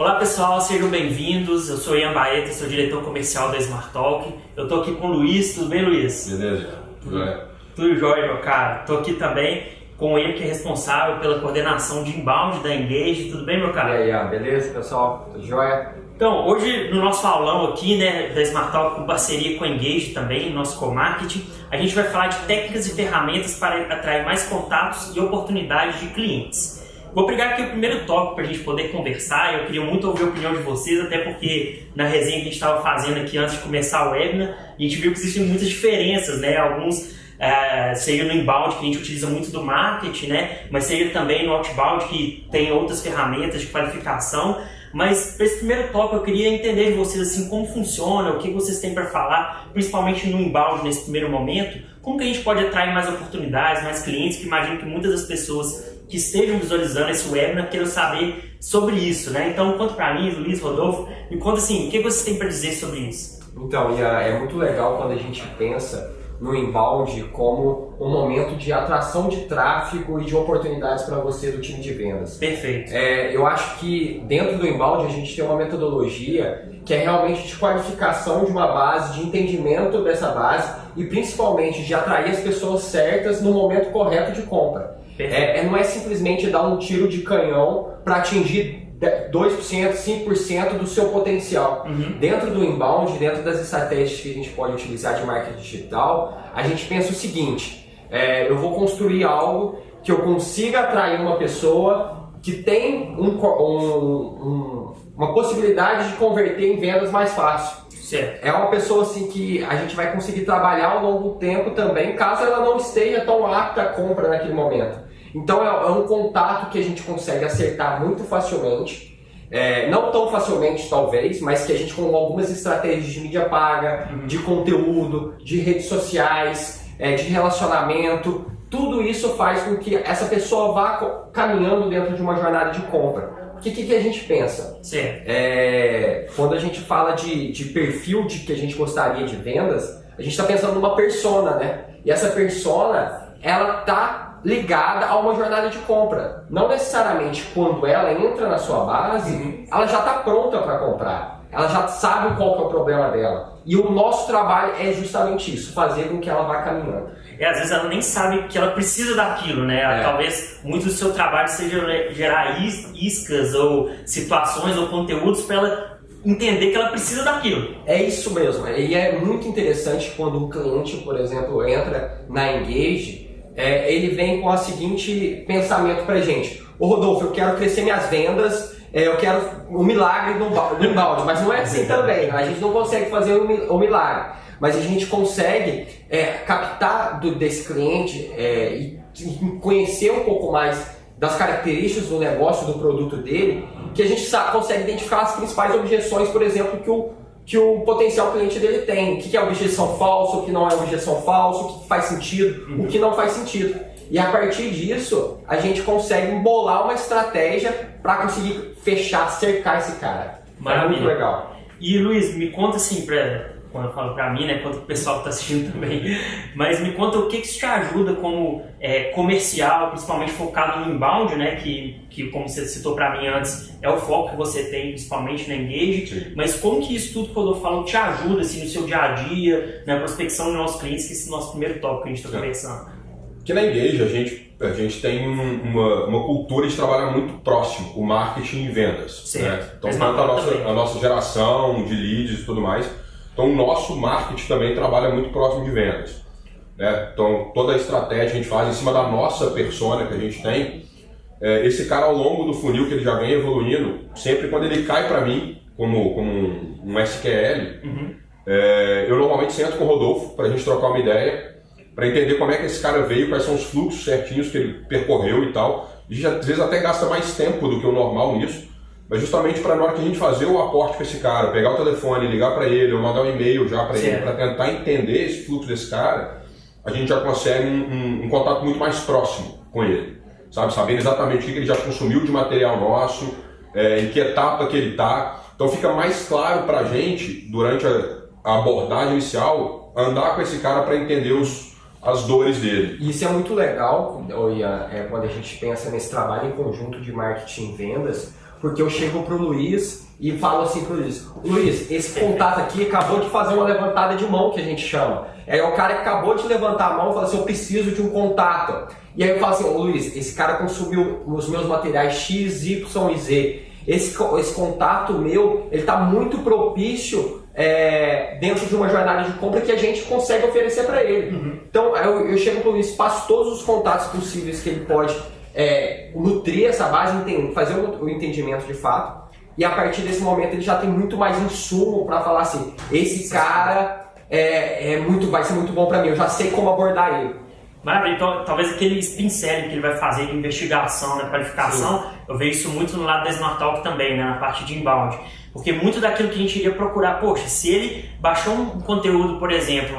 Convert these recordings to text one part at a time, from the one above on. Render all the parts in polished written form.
Olá pessoal, sejam bem-vindos. Eu sou Ian Baeta, sou diretor comercial da Smart Talk. Eu tô aqui com o Luiz, tudo bem, Luiz? Beleza, tudo jóia. Tudo jóia, meu cara. Tô aqui também com ele que é responsável pela coordenação de inbound da Engage. Tudo bem, meu cara? E aí, Ian, beleza, pessoal? Tudo jóia? Então, hoje no nosso aulão aqui, né, da Smart Talk com parceria com a Engage também, nosso co-marketing, a gente vai falar de técnicas e ferramentas para atrair mais contatos e oportunidades de clientes. Vou pegar aqui o primeiro tópico para a gente poder conversar. Eu queria muito ouvir a opinião de vocês, até porque na resenha que a gente estava fazendo aqui antes de começar o webinar, a gente viu que existem muitas diferenças, né? Alguns, seja no inbound, que a gente utiliza muito do marketing, né? Mas seja também no outbound, que tem outras ferramentas de qualificação. Mas para esse primeiro tópico eu queria entender de vocês assim, como funciona, o que vocês têm para falar, principalmente no inbound nesse primeiro momento, como que a gente pode atrair mais oportunidades, mais clientes, que imagino que muitas das pessoas que estejam visualizando esse webinar queiram saber sobre isso, né? Então conta para mim, Luiz, Rodolfo, me conta assim, o que vocês têm para dizer sobre isso? Então, Ian, é muito legal quando a gente pensa no inbound como um momento de atração de tráfego e de oportunidades para você do time de vendas. Perfeito. Eu acho que dentro do inbound a gente tem uma metodologia que é realmente de qualificação de uma base, de entendimento dessa base e principalmente de atrair as pessoas certas no momento correto de compra. Não é simplesmente dar um tiro de canhão para atingir 2%, 5% do seu potencial. Dentro do inbound, dentro das estratégias que a gente pode utilizar de marketing digital, a gente pensa o seguinte, eu vou construir algo que eu consiga atrair uma pessoa que tem uma possibilidade de converter em vendas mais fácil. Certo. É uma pessoa assim que a gente vai conseguir trabalhar ao longo do tempo também, caso ela não esteja tão apta à compra naquele momento. Então é um contato que a gente consegue acertar muito facilmente, não tão facilmente talvez, mas que a gente com algumas estratégias de mídia paga, de conteúdo, de redes sociais, de relacionamento, tudo isso faz com que essa pessoa vá caminhando dentro de uma jornada de compra. O que a gente pensa? Certo. Quando a gente fala de perfil de que a gente gostaria de vendas, a gente está pensando numa persona, né? E essa persona, ela está ligada a uma jornada de compra. Não necessariamente quando ela entra na sua base, ela já está pronta para comprar. Ela já sabe qual que é o problema dela. E o nosso trabalho é justamente isso, fazer com que ela vá caminhando. Às vezes ela nem sabe que ela precisa daquilo, né? Talvez muito do seu trabalho seja gerar iscas ou situações ou conteúdos para ela entender que ela precisa daquilo. É isso mesmo. E é muito interessante quando um cliente, por exemplo, entra na Engage, ele vem com o seguinte pensamento pra gente: ô Rodolfo, eu quero crescer minhas vendas, eu quero um milagre no inbound, mas não é assim também, a gente não consegue fazer um milagre, mas a gente consegue captar desse cliente e conhecer um pouco mais das características do negócio, do produto dele, que a gente consegue identificar as principais objeções, por exemplo, que o potencial cliente dele tem. O que é objeção falsa, o que não é objeção falsa, o que faz sentido, o que não faz sentido. E a partir disso, a gente consegue embolar uma estratégia para conseguir fechar, cercar esse cara. Maravilha. É muito legal. E Luiz, me conta assim, quando eu falo pra mim, né, quanto o pessoal que tá assistindo também, mas me conta o que isso te ajuda como comercial, principalmente focado no inbound, né, que como você citou pra mim antes, é o foco que você tem principalmente na Engage. Sim. Mas como que isso tudo que eu falo te ajuda assim, no seu dia a dia, na prospecção dos nossos clientes, que esse é o nosso primeiro tópico que a gente está conversando? Aqui na Engage a gente tem uma cultura de trabalhar muito próximo, o marketing e vendas. Né? Então tanto a nossa geração de leads e tudo mais. Então o nosso marketing também trabalha muito próximo de vendas. Né? Então toda a estratégia a gente faz em cima da nossa persona que a gente tem. Esse cara ao longo do funil que ele já vem evoluindo, sempre quando ele cai para mim como um SQL, eu normalmente sento com o Rodolfo para a gente trocar uma ideia, para entender como é que esse cara veio, quais são os fluxos certinhos que ele percorreu e tal. A gente às vezes até gasta mais tempo do que o normal nisso, mas justamente para na hora que a gente fazer o aporte com esse cara, pegar o telefone, ligar para ele, ou mandar um e-mail já para ele, para tentar entender esse fluxo desse cara, a gente já consegue um contato muito mais próximo com ele, sabe? Sabendo exatamente o que ele já consumiu de material nosso, em que etapa que ele está. Então fica mais claro para a gente, durante a abordagem inicial, andar com esse cara para entender as dores dele. Isso é muito legal, Ian, quando a gente pensa nesse trabalho em conjunto de marketing e vendas, porque eu chego pro Luiz e falo assim pro Luiz, Luiz, esse contato aqui acabou de fazer uma levantada de mão, que a gente chama. É o cara que acabou de levantar a mão e fala assim, eu preciso de um contato. E aí eu falo assim, ô Luiz, esse cara consumiu os meus materiais X, Y e Z. Esse contato meu, ele tá muito propício dentro de uma jornada de compra que a gente consegue oferecer para ele. Então eu chego pro Luiz, passo todos os contatos possíveis que ele pode nutrir essa base, fazer o entendimento de fato. E a partir desse momento ele já tem muito mais insumo para falar assim, esse cara vai ser muito bom para mim, eu já sei como abordar ele. Maravilha, então talvez aquele spin selling que ele vai fazer de investigação, né, qualificação, sim, eu vejo isso muito no lado da Smart Talk também, né, na parte de inbound. Porque muito daquilo que a gente iria procurar, poxa, se ele baixou um conteúdo, por exemplo,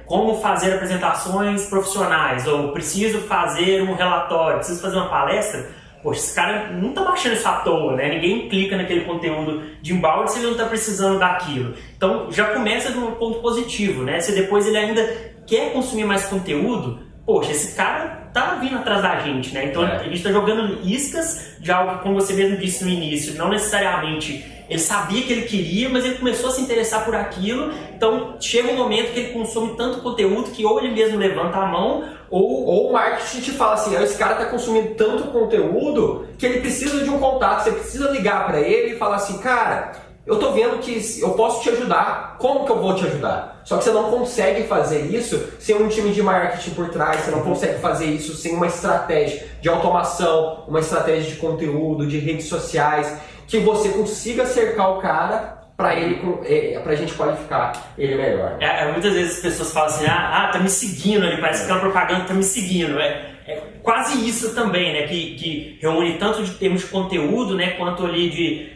como fazer apresentações profissionais, ou preciso fazer um relatório, preciso fazer uma palestra, poxa, esse cara não está baixando isso à toa, né? Ninguém clica naquele conteúdo de inbound se ele não está precisando daquilo. Então já começa de um ponto positivo, né? Se depois ele ainda quer consumir mais conteúdo, poxa, esse cara tá vindo atrás da gente, né? Então a gente está jogando iscas de algo que, como você mesmo disse no início, não necessariamente ele sabia que ele queria, mas ele começou a se interessar por aquilo. Então chega um momento que ele consome tanto conteúdo que ou ele mesmo levanta a mão, ou o marketing te fala assim, esse cara está consumindo tanto conteúdo que ele precisa de um contato, você precisa ligar para ele e falar assim, cara, eu tô vendo que eu posso te ajudar, como que eu vou te ajudar? Só que você não consegue fazer isso sem um time de marketing por trás, você não consegue fazer isso sem uma estratégia de automação, uma estratégia de conteúdo, de redes sociais, que você consiga cercar o cara pra gente qualificar ele melhor. Muitas vezes as pessoas falam assim, tá me seguindo ali, parece que aquela propaganda tá me seguindo. É quase isso também, né? Que reúne tanto de termos de conteúdo, né? Quanto ali de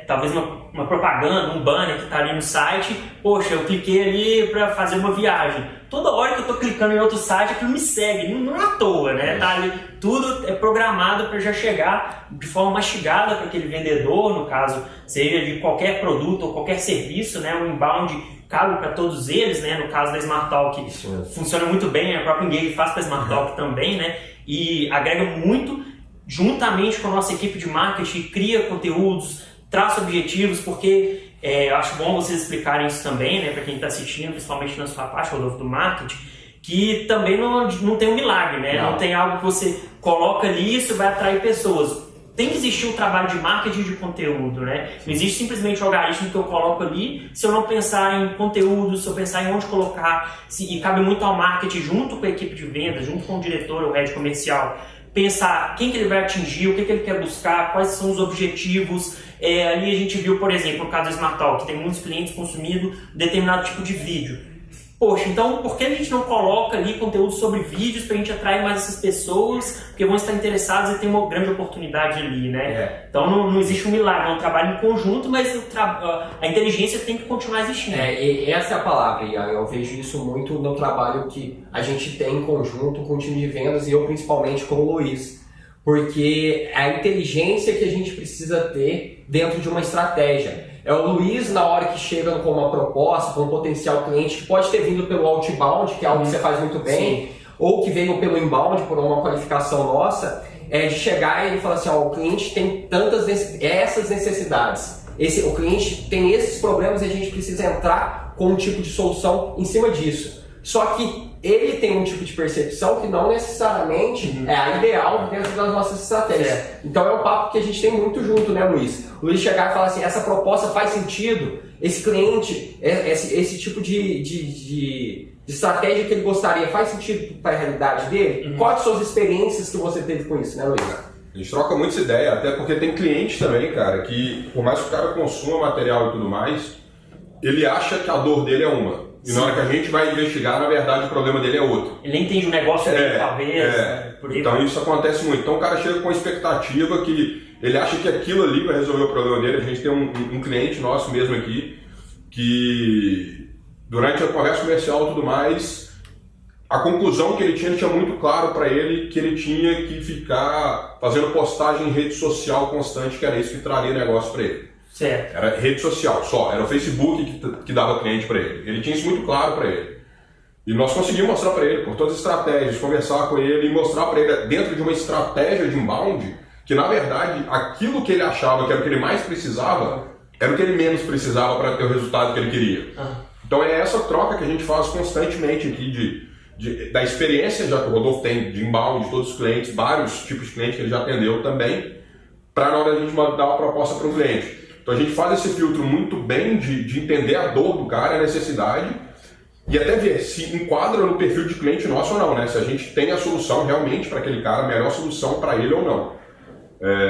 talvez uma propaganda, um banner que tá ali no site. Poxa, eu cliquei ali para fazer uma viagem. Toda hora que eu tô clicando em outro site, aquilo me segue, não é à toa, né? Tá ali, tudo é programado para já chegar de forma mastigada para aquele vendedor, no caso, seja de qualquer produto ou qualquer serviço, né? O inbound cabe para todos eles, né? No caso da Smart Talk, funciona muito bem, a própria Engage faz para a Smart Talk também, né? E agrega muito, juntamente com a nossa equipe de marketing, cria conteúdos, traça objetivos, porque eu acho bom vocês explicarem isso também, né? Para quem está assistindo, principalmente na sua parte, Rodolfo, do marketing, que também não tem um milagre, né? Não tem algo que você coloca ali e isso vai atrair pessoas. Tem que existir um trabalho de marketing de conteúdo, né? Não existe simplesmente o algoritmo que eu coloco ali se eu não pensar em conteúdo, se eu pensar em onde colocar, e cabe muito ao marketing junto com a equipe de vendas, junto com o diretor, o head comercial, pensar quem que ele vai atingir, o que ele quer buscar, quais são os objetivos. Ali a gente viu, por exemplo, no caso do Smart Talk, que tem muitos clientes consumindo determinado tipo de vídeo. Poxa, então por que a gente não coloca ali conteúdo sobre vídeos para a gente atrair mais essas pessoas, porque vão estar interessadas e tem uma grande oportunidade ali, né? Então não existe um milagre, é um trabalho em conjunto, mas a inteligência tem que continuar existindo. E essa é a palavra, Ian. Eu vejo isso muito no trabalho que a gente tem em conjunto com o time de vendas e eu principalmente com o Luiz. Porque a inteligência que a gente precisa ter dentro de uma estratégia. É o Luiz, na hora que chega com uma proposta, com um potencial cliente, que pode ter vindo pelo outbound, que é algo que você faz muito bem, sim, ou que veio pelo inbound, por uma qualificação nossa, de chegar e ele falar assim, o cliente tem essas necessidades, o cliente tem esses problemas e a gente precisa entrar com um tipo de solução em cima disso. Só que ele tem um tipo de percepção que não necessariamente é a ideal dentro das nossas estratégias. Então é um papo que a gente tem muito junto, né, Luiz? O Luiz chegar e falar assim, essa proposta faz sentido, esse cliente, esse tipo de estratégia que ele gostaria, faz sentido para a realidade dele? Quais são as experiências que você teve com isso, né, Luiz? A gente troca muita ideia, até porque tem cliente também, cara, que por mais que o cara consuma material e tudo mais, ele acha que a dor dele é uma. E na hora que a gente vai investigar, na verdade, o problema dele é outro. Ele nem entende o negócio dele, talvez. Então isso acontece muito. Então o cara chega com a expectativa que ele acha que aquilo ali vai resolver o problema dele. A gente tem um cliente nosso mesmo aqui, que durante a conversa comercial e tudo mais, a conclusão que ele tinha muito claro para ele que ele tinha que ficar fazendo postagem em rede social constante, que era isso que traria negócio para ele. Certo. Era rede social só, era o Facebook que dava cliente para ele. Ele tinha isso muito claro para ele. E nós conseguimos mostrar para ele, por todas as estratégias, conversar com ele e mostrar para ele, dentro de uma estratégia de inbound, que na verdade aquilo que ele achava que era o que ele mais precisava, era o que ele menos precisava para ter o resultado que ele queria. Então é essa troca que a gente faz constantemente aqui da experiência já que o Rodolfo tem de inbound, de todos os clientes, vários tipos de clientes que ele já atendeu também, para na hora a gente mandar uma proposta para o cliente. Então a gente faz esse filtro muito bem de entender a dor do cara, a necessidade, e até ver se enquadra no perfil de cliente nosso ou não, né? Se a gente tem a solução realmente para aquele cara, a melhor solução para ele ou não.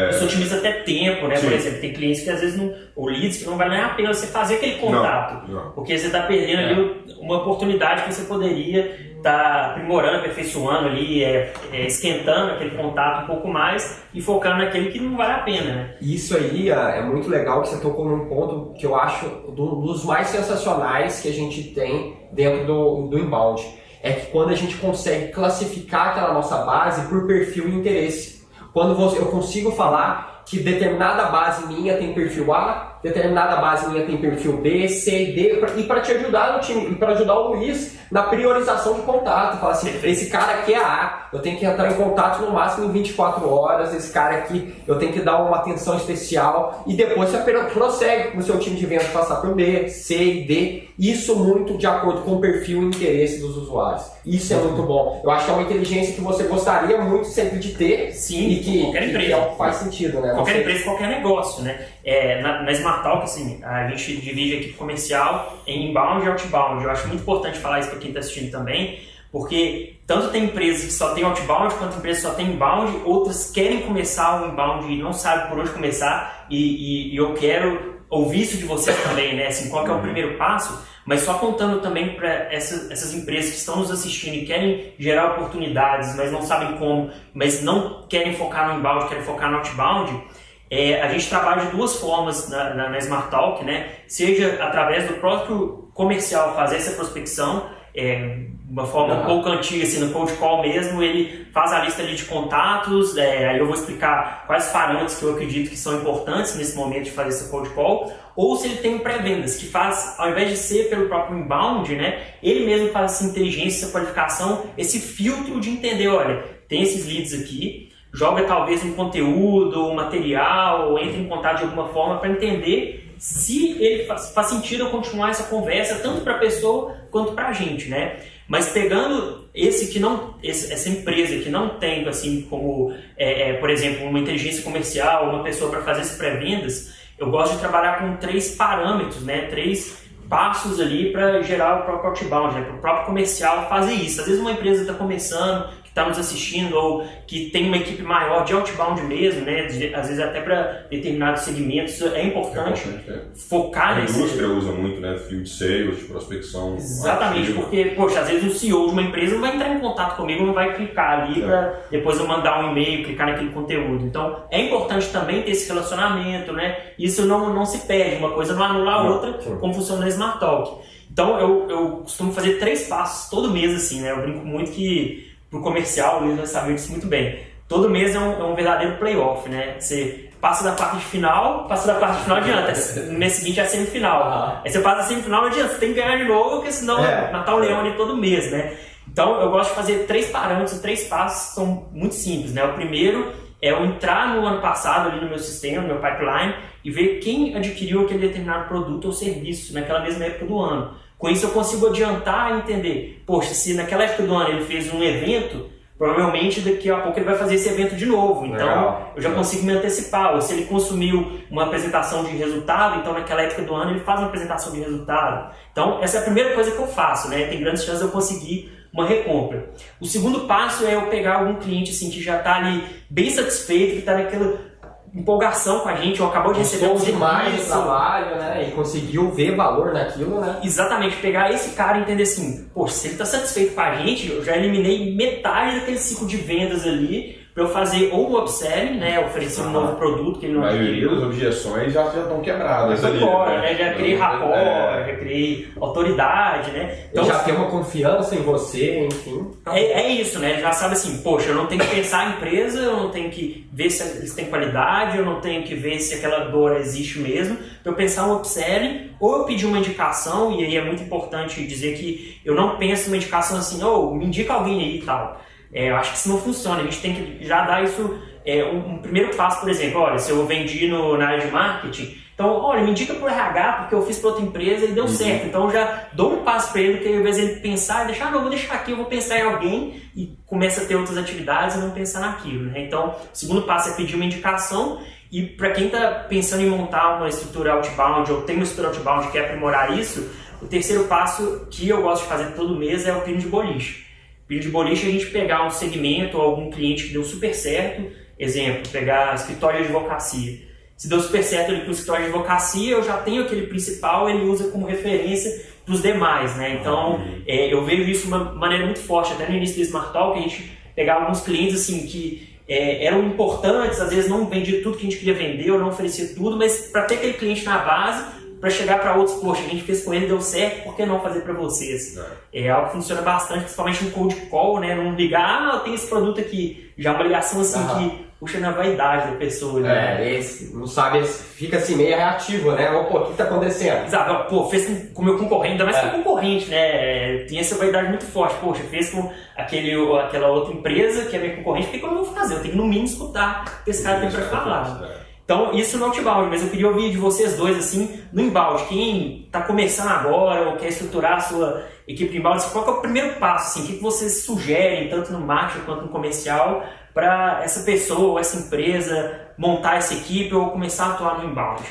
Isso otimiza até tempo, né? Sim. Por exemplo, tem clientes que às vezes não, ou leads que não vale nem a pena você fazer aquele contato, não. Porque você está perdendo ali uma oportunidade que você poderia estar aprimorando, aperfeiçoando ali, esquentando aquele contato um pouco mais e focando naquele que não vale a pena, né? Isso aí é muito legal que você tocou num ponto que eu acho dos mais sensacionais que a gente tem dentro do inbound. É que quando a gente consegue classificar aquela nossa base por perfil e interesse. Quando eu consigo falar que determinada base minha tem perfil A, determinada base minha tem perfil B, C e D, e para te ajudar no time, e para ajudar o Luiz na priorização de contato. Falar assim, esse cara aqui é A, eu tenho que entrar em contato no máximo em 24 horas, esse cara aqui eu tenho que dar uma atenção especial, e depois você prossegue com o seu time de vendas passar por B, C e D, isso muito de acordo com o perfil e interesse dos usuários. Isso é muito bom. Eu acho que é uma inteligência que você gostaria muito sempre de ter. Sim, e que qualquer empresa. Faz sentido, né? Qualquer empresa, qualquer negócio, né? Na Smart Talk, assim, a gente divide a equipe comercial em inbound e outbound. Eu acho muito importante falar isso para quem está assistindo também, porque tanto tem empresas que só tem outbound, quanto empresas que só tem inbound, outras querem começar o inbound e não sabem por onde começar, e eu quero ouvir isso de vocês também, né? Assim, qual que é o primeiro passo? Mas só contando também para essas empresas que estão nos assistindo e querem gerar oportunidades, mas não sabem como, mas não querem focar no inbound, querem focar no outbound, a gente trabalha de duas formas na Smart Talk, né? Seja através do próprio comercial fazer essa prospecção, uma forma um pouco antiga, assim, no cold call mesmo, ele faz a lista ali de contatos, aí eu vou explicar quais parâmetros que eu acredito que são importantes nesse momento de fazer essa cold call, ou se ele tem um pré-vendas, que faz, ao invés de ser pelo próprio inbound, né, ele mesmo faz essa inteligência, essa qualificação, esse filtro de entender, olha, tem esses leads aqui, joga talvez um conteúdo, um material, ou entra em contato de alguma forma para entender se ele faz sentido eu continuar essa conversa, tanto para a pessoa quanto para a gente, né? Mas pegando essa empresa que não tem, assim, como, por exemplo, uma inteligência comercial, uma pessoa para fazer esse pré-vendas, eu gosto de trabalhar com 3 parâmetros, né? 3 passos ali para gerar o próprio outbound, né? Para o próprio comercial fazer isso. Às vezes uma empresa está começando, está nos assistindo, ou que tem uma equipe maior de outbound mesmo, né? Às vezes até para determinados segmentos, é importante focar nesse... A indústria usa muito, né? Field sales, prospecção... Exatamente, porque, poxa, às vezes o CEO de uma empresa não vai entrar em contato comigo, não vai clicar ali para depois eu mandar um e-mail, clicar naquele conteúdo. Então, é importante também ter esse relacionamento, né? Isso não se perde, uma coisa não anula a outra, como funciona na Smart Talk. Então, eu costumo fazer 3 passos todo mês, assim, né? Eu brinco muito que pro comercial, o Luiz vai saber disso muito bem. Todo mês é um verdadeiro playoff, né? Você passa da parte de final, adianta. No mês seguinte é a semifinal. Aí você passa a semifinal, não adianta, você tem que ganhar de novo, porque senão matar o leão ali todo mês, né? Então eu gosto de fazer 3 parâmetros, 3 passos, são muito simples, né? O primeiro é eu entrar no ano passado ali no meu sistema, no meu pipeline, e ver quem adquiriu aquele determinado produto ou serviço naquela mesma época do ano. Com isso eu consigo adiantar e entender, poxa, se naquela época do ano ele fez um evento, provavelmente daqui a pouco ele vai fazer esse evento de novo, então eu já consigo me antecipar. Ou se ele consumiu uma apresentação de resultado, então naquela época do ano ele faz uma apresentação de resultado. Então essa é a primeira coisa que eu faço, né? Tem grandes chances de eu conseguir uma recompra. O segundo passo é eu pegar algum cliente assim, que já está ali bem satisfeito, que está naquela empolgação com a gente, ou acabou de receber um demais do trabalho, né? E conseguiu ver valor naquilo, né? Exatamente, pegar esse cara e entender assim, poxa, se ele está satisfeito com a gente, eu já eliminei metade daquele ciclo de vendas ali, para eu fazer ou um upselling, né, oferecer um novo produto que ele não adquiriu. A maioria das objeções já estão quebradas ali. Né? Já criei rapport, já criei autoridade, né? Então, já tem uma confiança em você, enfim. É isso, né? Ele já sabe assim, poxa, eu não tenho que pensar a empresa, eu não tenho que ver se eles têm qualidade, eu não tenho que ver se aquela dor existe mesmo. Para eu pensar um upselling, ou eu pedir uma indicação, e aí é muito importante dizer que eu não penso numa indicação assim, me indica alguém aí e tal. Eu acho que isso não funciona, a gente tem que já dar isso um primeiro passo, por exemplo, olha, se eu vendi na área de marketing, então, olha, me indica pro RH porque eu fiz para outra empresa e deu certo. Então, eu já dou um passo para ele, que ao invés de ele pensar e deixar, não, vou deixar aqui, eu vou pensar em alguém e começa a ter outras atividades e não pensar naquilo, né? Então, o segundo passo é pedir uma indicação. E para quem está pensando em montar uma estrutura outbound ou tem uma estrutura outbound e quer aprimorar isso, o terceiro passo que eu gosto de fazer todo mês é o pino de boliche. Pino de boliche é a gente pegar um segmento ou algum cliente que deu super certo, exemplo, pegar escritório de advocacia. Se deu super certo ali para o escritório de advocacia, eu já tenho aquele principal, ele usa como referência para os demais, né? Então, eu vejo isso de uma maneira muito forte. Até no início do Smart Talk, a gente pegava alguns clientes assim, que eram importantes, às vezes não vendia tudo que a gente queria vender ou não oferecia tudo, mas para ter aquele cliente na base, para chegar para outros, poxa, a gente fez com ele, deu certo, por que não fazer para vocês? É algo que funciona bastante, principalmente no cold call, né? Não ligar, eu tenho esse produto aqui, já é uma ligação assim que puxa na vaidade da pessoa, né? Esse, não sabe, fica assim meio reativo, né? Pô, o que tá acontecendo? Exato, pô, fez com o meu concorrente, ainda mais com o concorrente, né? Tem essa vaidade muito forte, poxa, fez com aquela outra empresa que é minha concorrente, por que eu não vou fazer? Eu tenho que no mínimo escutar o que esse cara tem pra falar. Então, isso no outbound, mas eu queria ouvir de vocês dois, assim, no inbound, quem está começando agora ou quer estruturar a sua equipe de inbound, qual que é o primeiro passo, assim, o que vocês sugerem, tanto no marketing quanto no comercial, para essa pessoa ou essa empresa montar essa equipe ou começar a atuar no inbound?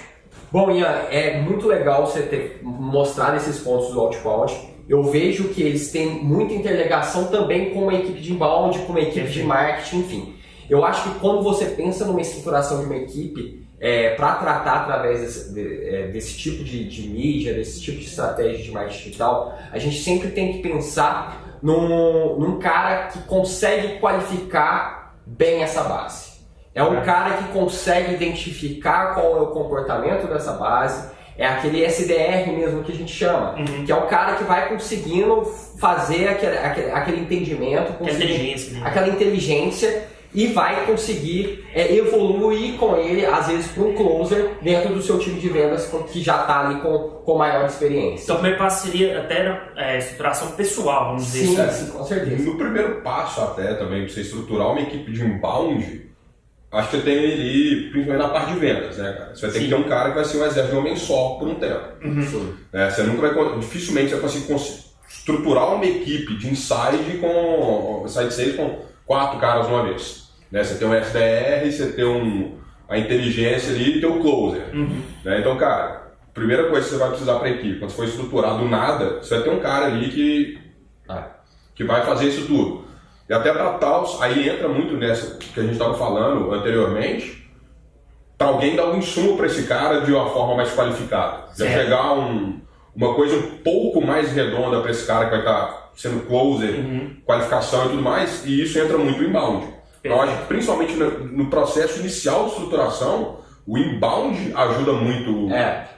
Bom, Ian, é muito legal você ter mostrado esses pontos do outbound. Eu vejo que eles têm muita interligação também com uma equipe de inbound, com uma equipe de marketing, enfim. Eu acho que quando você pensa numa estruturação de uma equipe, para tratar através desse tipo de mídia, desse tipo de estratégia de marketing digital, a gente sempre tem que pensar num cara que consegue qualificar bem essa base. É um cara que consegue identificar qual é o comportamento dessa base, é aquele SDR mesmo que a gente chama, que é o cara que vai conseguindo fazer aquele entendimento, aquela inteligência, e vai conseguir evoluir com ele, às vezes, para um closer dentro do seu time de vendas que já está ali com maior experiência. Então, o primeiro passo seria até estruturação pessoal, vamos dizer assim. Sim, com certeza. No primeiro passo até também, para você estruturar uma equipe de inbound, acho que você tem ali, principalmente na parte de vendas, né, cara? Você vai ter que ter um cara que vai ser um exército de homem só por um tempo. Você nunca vai, dificilmente você vai conseguir estruturar uma equipe de inside sales com 4 caras uma vez. Né? Você tem um SDR, você tem a inteligência ali e tem o closer. Né? Então, cara, a primeira coisa que você vai precisar para a equipe, quando você for estruturar do nada, você vai ter um cara ali que vai fazer isso tudo. E até para tal, aí entra muito nessa que a gente estava falando anteriormente, para alguém dar um insumo para esse cara de uma forma mais qualificada. Já chegar uma coisa um pouco mais redonda para esse cara que vai estar sendo closer, qualificação e tudo mais, e isso entra muito no inbound. Eu acho que principalmente no processo inicial de estruturação, o inbound ajuda muito.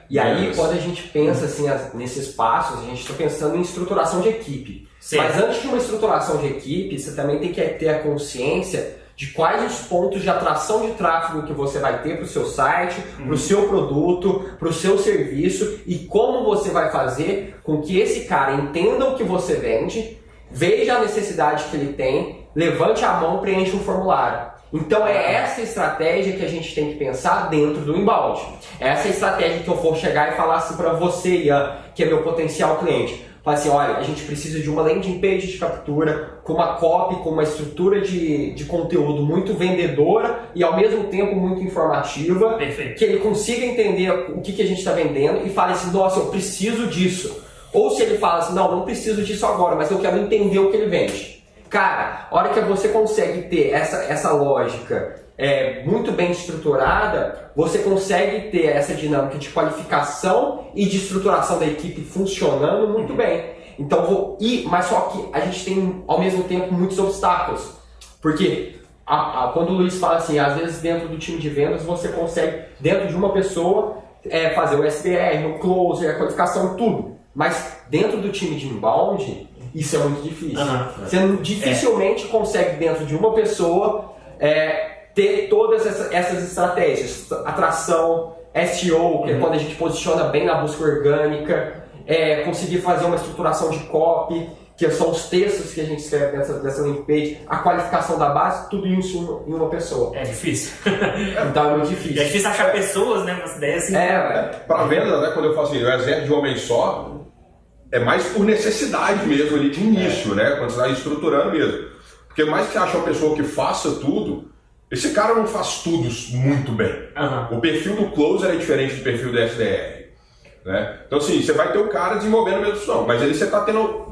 E aí quando a gente pensa assim, nesses passos, a gente está pensando em estruturação de equipe. Mas antes de uma estruturação de equipe, você também tem que ter a consciência de quais os pontos de atração de tráfego que você vai ter para o seu site, para o seu produto, para o seu serviço e como você vai fazer com que esse cara entenda o que você vende, veja a necessidade que ele tem, levante a mão, preencha um formulário. Então é essa estratégia que a gente tem que pensar dentro do inbound. É essa estratégia que eu vou chegar e falar assim para você, Ian, que é meu potencial cliente. Fala assim, olha, a gente precisa de uma landing page de captura, com uma copy, com uma estrutura de conteúdo muito vendedora e ao mesmo tempo muito informativa. Perfeito. Que ele consiga entender o que a gente está vendendo e fale assim, nossa, eu preciso disso. Ou se ele fala assim, não preciso disso agora, mas eu quero entender o que ele vende. Cara, a hora que você consegue ter essa lógica muito bem estruturada, você consegue ter essa dinâmica de qualificação e de estruturação da equipe funcionando muito bem. Então, mas só que a gente tem ao mesmo tempo muitos obstáculos. Porque quando o Luiz fala assim, às vezes dentro do time de vendas você consegue, dentro de uma pessoa, fazer o SDR, o closer, a qualificação, tudo. Mas dentro do time de inbound, isso é muito difícil. Você dificilmente consegue, dentro de uma pessoa, ter todas essas estratégias. Atração, SEO, que é quando a gente posiciona bem na busca orgânica, conseguir fazer uma estruturação de copy. que são os textos que a gente escreve dessa landing page, a qualificação da base, tudo isso em uma pessoa. É difícil. Então é muito difícil. É difícil achar pessoas, né, pra ideia assim. Para venda, né, quando eu falo assim, o exército de um homem só, é mais por necessidade mesmo ali de início, né, quando você está estruturando mesmo. Porque mais que você acha uma pessoa que faça tudo, esse cara não faz tudo muito bem. O perfil do closer é diferente do perfil do SDR. Né? Então assim, você vai ter o cara desenvolvendo a mesma função, mas ali você está tendo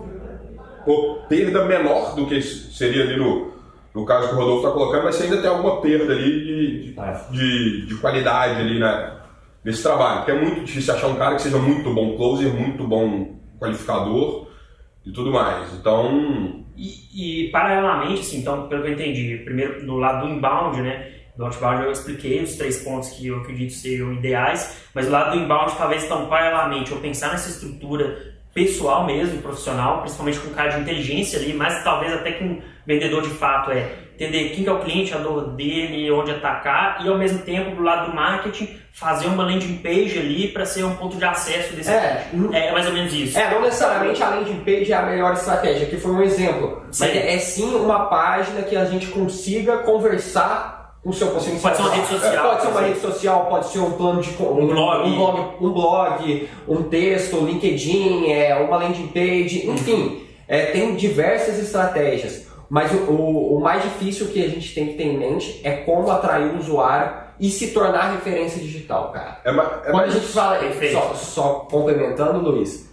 perda menor do que seria ali no caso que o Rodolfo está colocando, mas você ainda tem alguma perda ali de qualidade ali, né, nesse trabalho. Porque é muito difícil achar um cara que seja muito bom closer, muito bom qualificador e tudo mais. Então... E paralelamente, assim, então, pelo que eu entendi, primeiro do lado do inbound, né? Do outbound eu expliquei os 3 pontos que eu acredito seriam ideais, mas do lado do inbound talvez então paralelamente eu pensar nessa estrutura pessoal mesmo, profissional, principalmente com um cara de inteligência ali, mas talvez até com um vendedor de fato, entender quem que é o cliente, a dor dele, onde atacar, e ao mesmo tempo do lado do marketing fazer uma landing page ali para ser um ponto de acesso desse cliente. É mais ou menos isso. Não necessariamente a landing page é a melhor estratégia, que foi um exemplo, sim. Mas é sim uma página que a gente consiga conversar com o seu potencial. Pode ser uma rede social. Pode ser uma rede social, pode ser um plano de um blog, um texto, LinkedIn, uma landing page, enfim, tem diversas estratégias. Mas o mais difícil que a gente tem que ter em mente é como atrair o usuário e se tornar referência digital, cara. Quando a gente fala, só complementando, Luiz,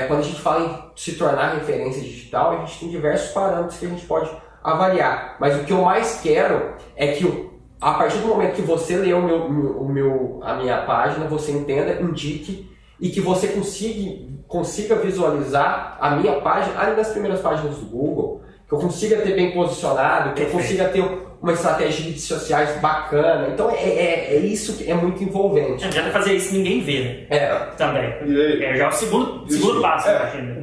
quando a gente fala em se tornar referência digital, a gente tem diversos parâmetros que a gente pode avaliar. Mas o que eu mais quero é que a partir do momento que você lê a minha página, você entenda, indique e que você consiga visualizar a minha página ali nas primeiras páginas do Google, que eu consiga ter bem posicionado, que eu consiga ter uma estratégia de redes sociais bacana. Então é isso que é muito envolvente. Não adianta fazer isso e ninguém vê, né? Também. Já é o segundo passo.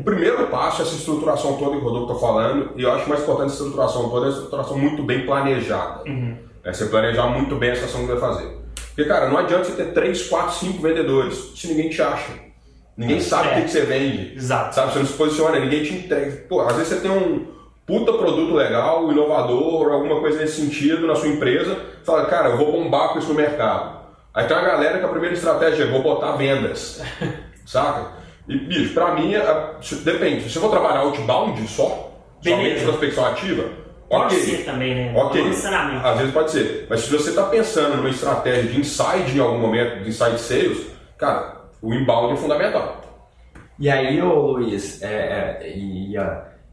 O primeiro passo é essa estruturação toda que o Rodolfo está falando, e eu acho mais importante essa estruturação toda é a estruturação muito bem planejada. Você planejar muito bem a ação que vai fazer. Porque, cara, não adianta você ter 3, 4, 5 vendedores se ninguém te acha. Ninguém sabe o que você vende. Exato. Sabe? Você não se posiciona, ninguém te entrega. Pô, às vezes você tem um puta produto legal, inovador, alguma coisa nesse sentido na sua empresa, fala, cara, eu vou bombar com isso no mercado. Aí tem uma galera que a primeira estratégia é vou botar vendas. Saca? E, bicho, pra mim, depende. Se eu vou trabalhar outbound somente prospecção ativa, pode ser também, né? Ok, às vezes pode ser. Mas se você está pensando numa estratégia de inside em algum momento, de inside sales, cara, o inbound é fundamental. E aí, Luiz,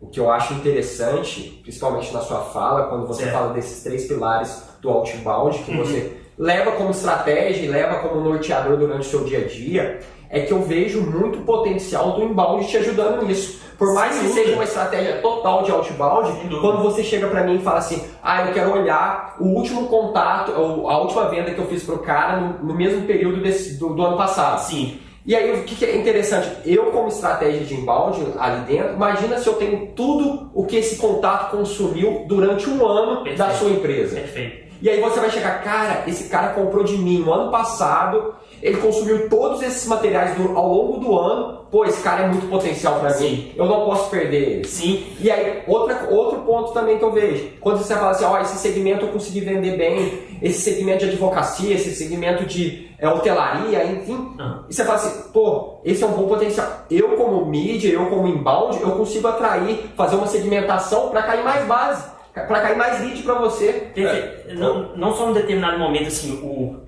o que eu acho interessante, principalmente na sua fala, quando você fala desses 3 pilares do outbound, que você leva como estratégia e leva como norteador durante o seu dia a dia, é que eu vejo muito potencial do inbound te ajudando nisso. Por mais que seja uma estratégia total de outbound, quando você chega pra mim e fala assim, eu quero olhar o último contato, a última venda que eu fiz pro cara no mesmo período do ano passado. Sim. E aí, o que é interessante? Eu, como estratégia de inbound ali dentro, imagina se eu tenho tudo o que esse contato consumiu durante um ano da sua empresa. Perfeito. E aí você vai chegar, cara, esse cara comprou de mim no ano passado, ele consumiu todos esses materiais ao longo do ano, pô, esse cara é muito potencial pra mim, eu não posso perder ele. Sim. E aí, outro ponto também que eu vejo, quando você fala assim, esse segmento eu consegui vender bem, esse segmento de advocacia, esse segmento de hotelaria, enfim, e você fala assim, pô, esse é um bom potencial. Eu como mídia, eu como inbound, eu consigo atrair, fazer uma segmentação para cair mais base. Para cair mais lead para você. Não só num determinado momento, assim,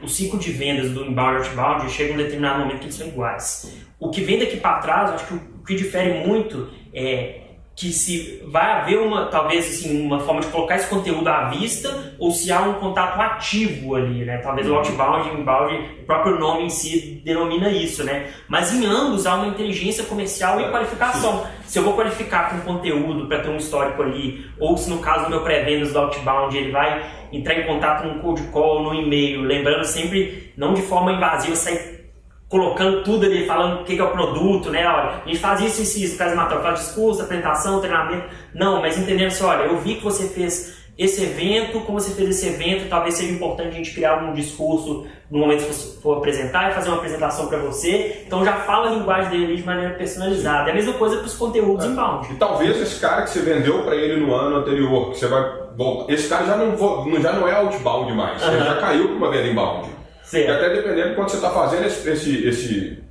o ciclo de vendas do inbound e outbound chega em um determinado momento que eles são iguais. O que vem daqui para trás, eu acho que o que difere muito é que se vai haver talvez assim, uma forma de colocar esse conteúdo à vista ou se há um contato ativo ali, né? Talvez o outbound e o inbound, o próprio nome em si denomina isso, né? Mas em ambos há uma inteligência comercial e qualificação. Sim. Se eu vou qualificar com conteúdo para ter um histórico ali, ou se no caso do meu pré-vendas do outbound ele vai entrar em contato num cold call, no e-mail, lembrando sempre, não de forma invasiva, sair colocando tudo ali, falando o que é o produto, né? Olha, a gente faz isso, faz discurso, apresentação, treinamento. Não, mas entendendo assim, olha, eu vi que você fez esse evento, como você fez esse evento, talvez seja importante a gente criar um discurso no momento que você for apresentar e fazer uma apresentação para você. Então já fala a linguagem dele de maneira personalizada. É a mesma coisa para os conteúdos inbound. E talvez esse cara que você vendeu para ele no ano anterior, que você vai voltar, esse cara já não é outbound mais, ele já caiu para uma venda inbound. Certo. E até dependendo de quando você está fazendo esse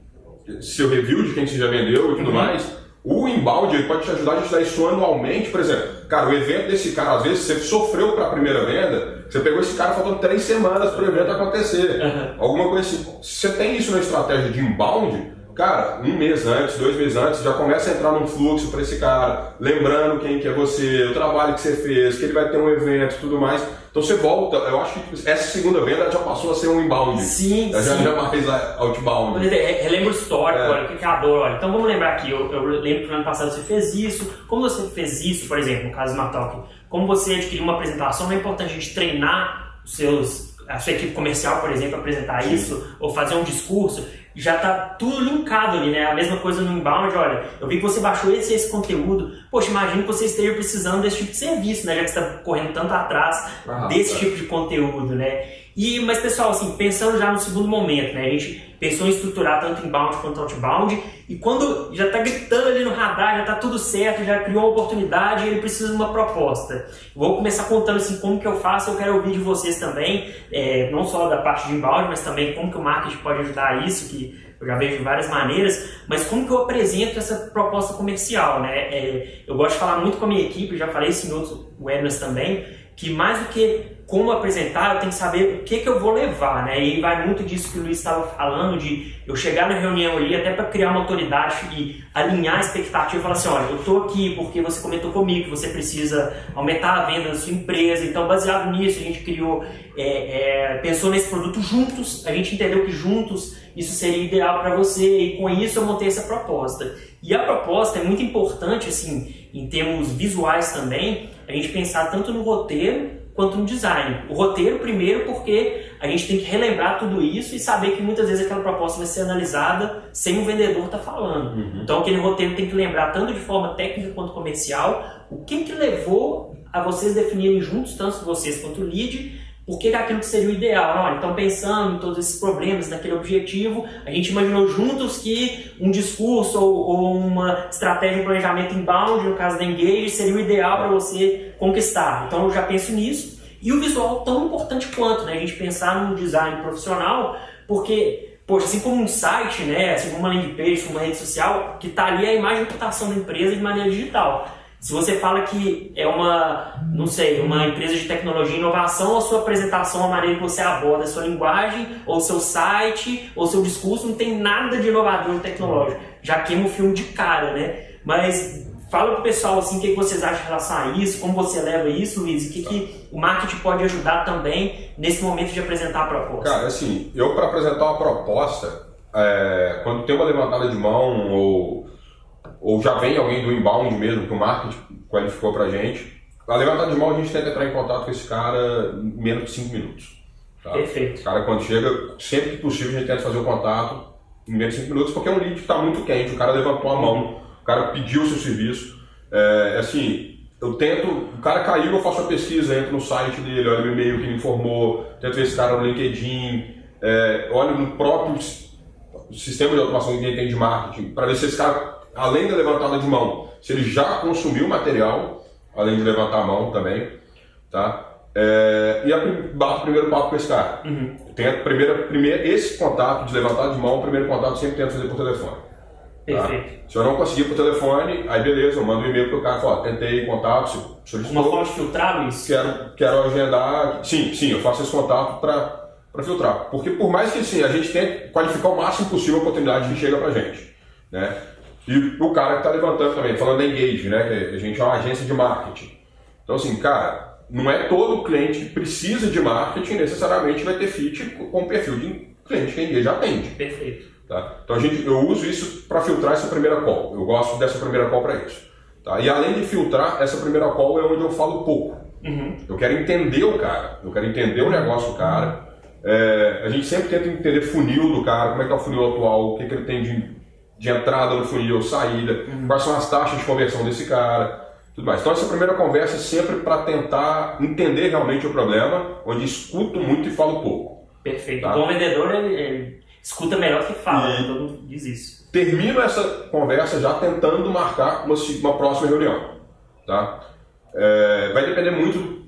seu review de quem você já vendeu e tudo mais, o inbound ele pode te ajudar a te dar isso anualmente. Por exemplo, cara, o evento desse cara, às vezes você sofreu para a primeira venda, você pegou esse cara faltando 3 semanas para o evento acontecer. Alguma coisa assim. Se você tem isso na estratégia de inbound, cara, 1 mês antes, 2 meses antes, já começa a entrar num fluxo para esse cara, lembrando quem que é você, o trabalho que você fez, que ele vai ter um evento e tudo mais. Então você volta, eu acho que essa segunda venda já passou a ser um inbound. Sim, já não é mais outbound. Relembra o histórico, olha, o que eu adoro. Olha. Então vamos lembrar aqui, eu lembro que no ano passado você fez isso. Como você fez isso, por exemplo, no caso do Smartalk, como você adquiriu uma apresentação, não é importante a gente treinar a sua equipe comercial, por exemplo, apresentar isso, ou fazer um discurso, já está tudo linkado ali, né? A mesma coisa no inbound, olha, eu vi que você baixou esse conteúdo, poxa, imagino que você esteja precisando desse tipo de serviço, né? Já que você está correndo tanto atrás desse tipo de conteúdo, né? Mas pessoal, assim, pensando já no segundo momento, né? A gente pensou em estruturar tanto inbound quanto outbound, e quando já está gritando ali no radar, já está tudo certo, já criou uma oportunidade, ele precisa de uma proposta. Vou começar contando assim como que eu faço, eu quero ouvir de vocês também, não só da parte de inbound, mas também como que o marketing pode ajudar a isso, que eu já vejo de várias maneiras, mas como que eu apresento essa proposta comercial, né? Eu gosto de falar muito com a minha equipe, já falei isso em outros webinars também, que mais do que como apresentar, eu tenho que saber o que eu vou levar, né? E vai muito disso que o Luiz estava falando, de eu chegar na reunião ali, até para criar uma autoridade e alinhar a expectativa e falar assim, olha, eu estou aqui porque você comentou comigo que você precisa aumentar a venda da sua empresa, então baseado nisso a gente criou, pensou nesse produto juntos, a gente entendeu que juntos isso seria ideal para você e com isso eu montei essa proposta. E a proposta é muito importante, assim, em termos visuais também, a gente pensar tanto no roteiro quanto no design. O roteiro primeiro porque a gente tem que relembrar tudo isso e saber que muitas vezes aquela proposta vai ser analisada sem o vendedor estar falando. Então aquele roteiro tem que lembrar tanto de forma técnica quanto comercial o que levou a vocês definirem juntos, tanto vocês quanto o lead, por que aquilo que seria o ideal. Olha, então pensando em todos esses problemas, naquele objetivo, a gente imaginou juntos que um discurso ou uma estratégia de planejamento inbound, no caso da Engage, seria o ideal para você conquistar. Então eu já penso nisso. E o visual tão importante quanto, né? A gente pensar no design profissional, porque, poxa, assim como um site, né? Assim como uma landing page, como uma rede social, que está ali a imagem e reputação da empresa de maneira digital. Se você fala que é uma empresa de tecnologia e inovação, a sua apresentação, a maneira que você aborda a sua linguagem, ou seu site, ou seu discurso, não tem nada de inovador e tecnológico. Já queima o filme de cara, né? Mas fala pro pessoal assim, o que vocês acham em relação a isso, como você leva isso, Luiz, e o que o marketing pode ajudar também nesse momento de apresentar a proposta. Cara, assim, eu para apresentar uma proposta, quando tem uma levantada de mão ou já vem alguém do inbound mesmo, que o marketing qualificou pra gente, a levantada de mão a gente tenta entrar em contato com esse cara em menos de 5 minutos. Tá? Perfeito. O cara quando chega, sempre que possível a gente tenta fazer o contato em menos de 5 minutos, porque é um lead que está muito quente, o cara levantou a mão, o cara pediu o seu serviço. Assim, eu tento, o cara caiu, eu faço a pesquisa, entro no site dele, olho no e-mail que ele informou, tento ver esse cara no LinkedIn, olho no próprio sistema de automação que ele tem de marketing, para ver se esse cara, além da levantada de mão, se ele já consumiu material, além de levantar a mão também, tá? E bato o primeiro papo com esse cara. Esse contato de levantada de mão, o primeiro contato eu sempre tento fazer por telefone. Perfeito. Tá? Se eu não conseguir por telefone, aí beleza, eu mando um e-mail pro cara, falo, tentei contato, solicitou. Uma forma de filtrar isso? Quero agendar. Sim, eu faço esse contato para filtrar. Porque por mais que assim, a gente tente qualificar o máximo possível a oportunidade que chega pra gente, né? E o cara que está levantando também, falando da Engage, né? Que a gente é uma agência de marketing. Então assim, cara, não é todo cliente que precisa de marketing necessariamente vai ter fit com o perfil de cliente que a Engage atende. Perfeito. Tá? Então eu uso isso para filtrar essa primeira call. Eu gosto dessa primeira call para isso. Tá? E além de filtrar, essa primeira call é onde eu falo pouco. Eu quero entender o cara, eu quero entender o negócio do cara. A gente sempre tenta entender funil do cara, como é que é o funil atual, o que ele tem de entrada no funil, saída, quais são as taxas de conversão desse cara. tudo mais. Então essa primeira conversa é sempre para tentar entender realmente o problema, onde escuto muito e falo pouco. Perfeito. Tá? O bom vendedor, ele escuta melhor do que fala, todo mundo diz isso. Termino essa conversa já tentando marcar uma próxima reunião. Tá? Vai depender muito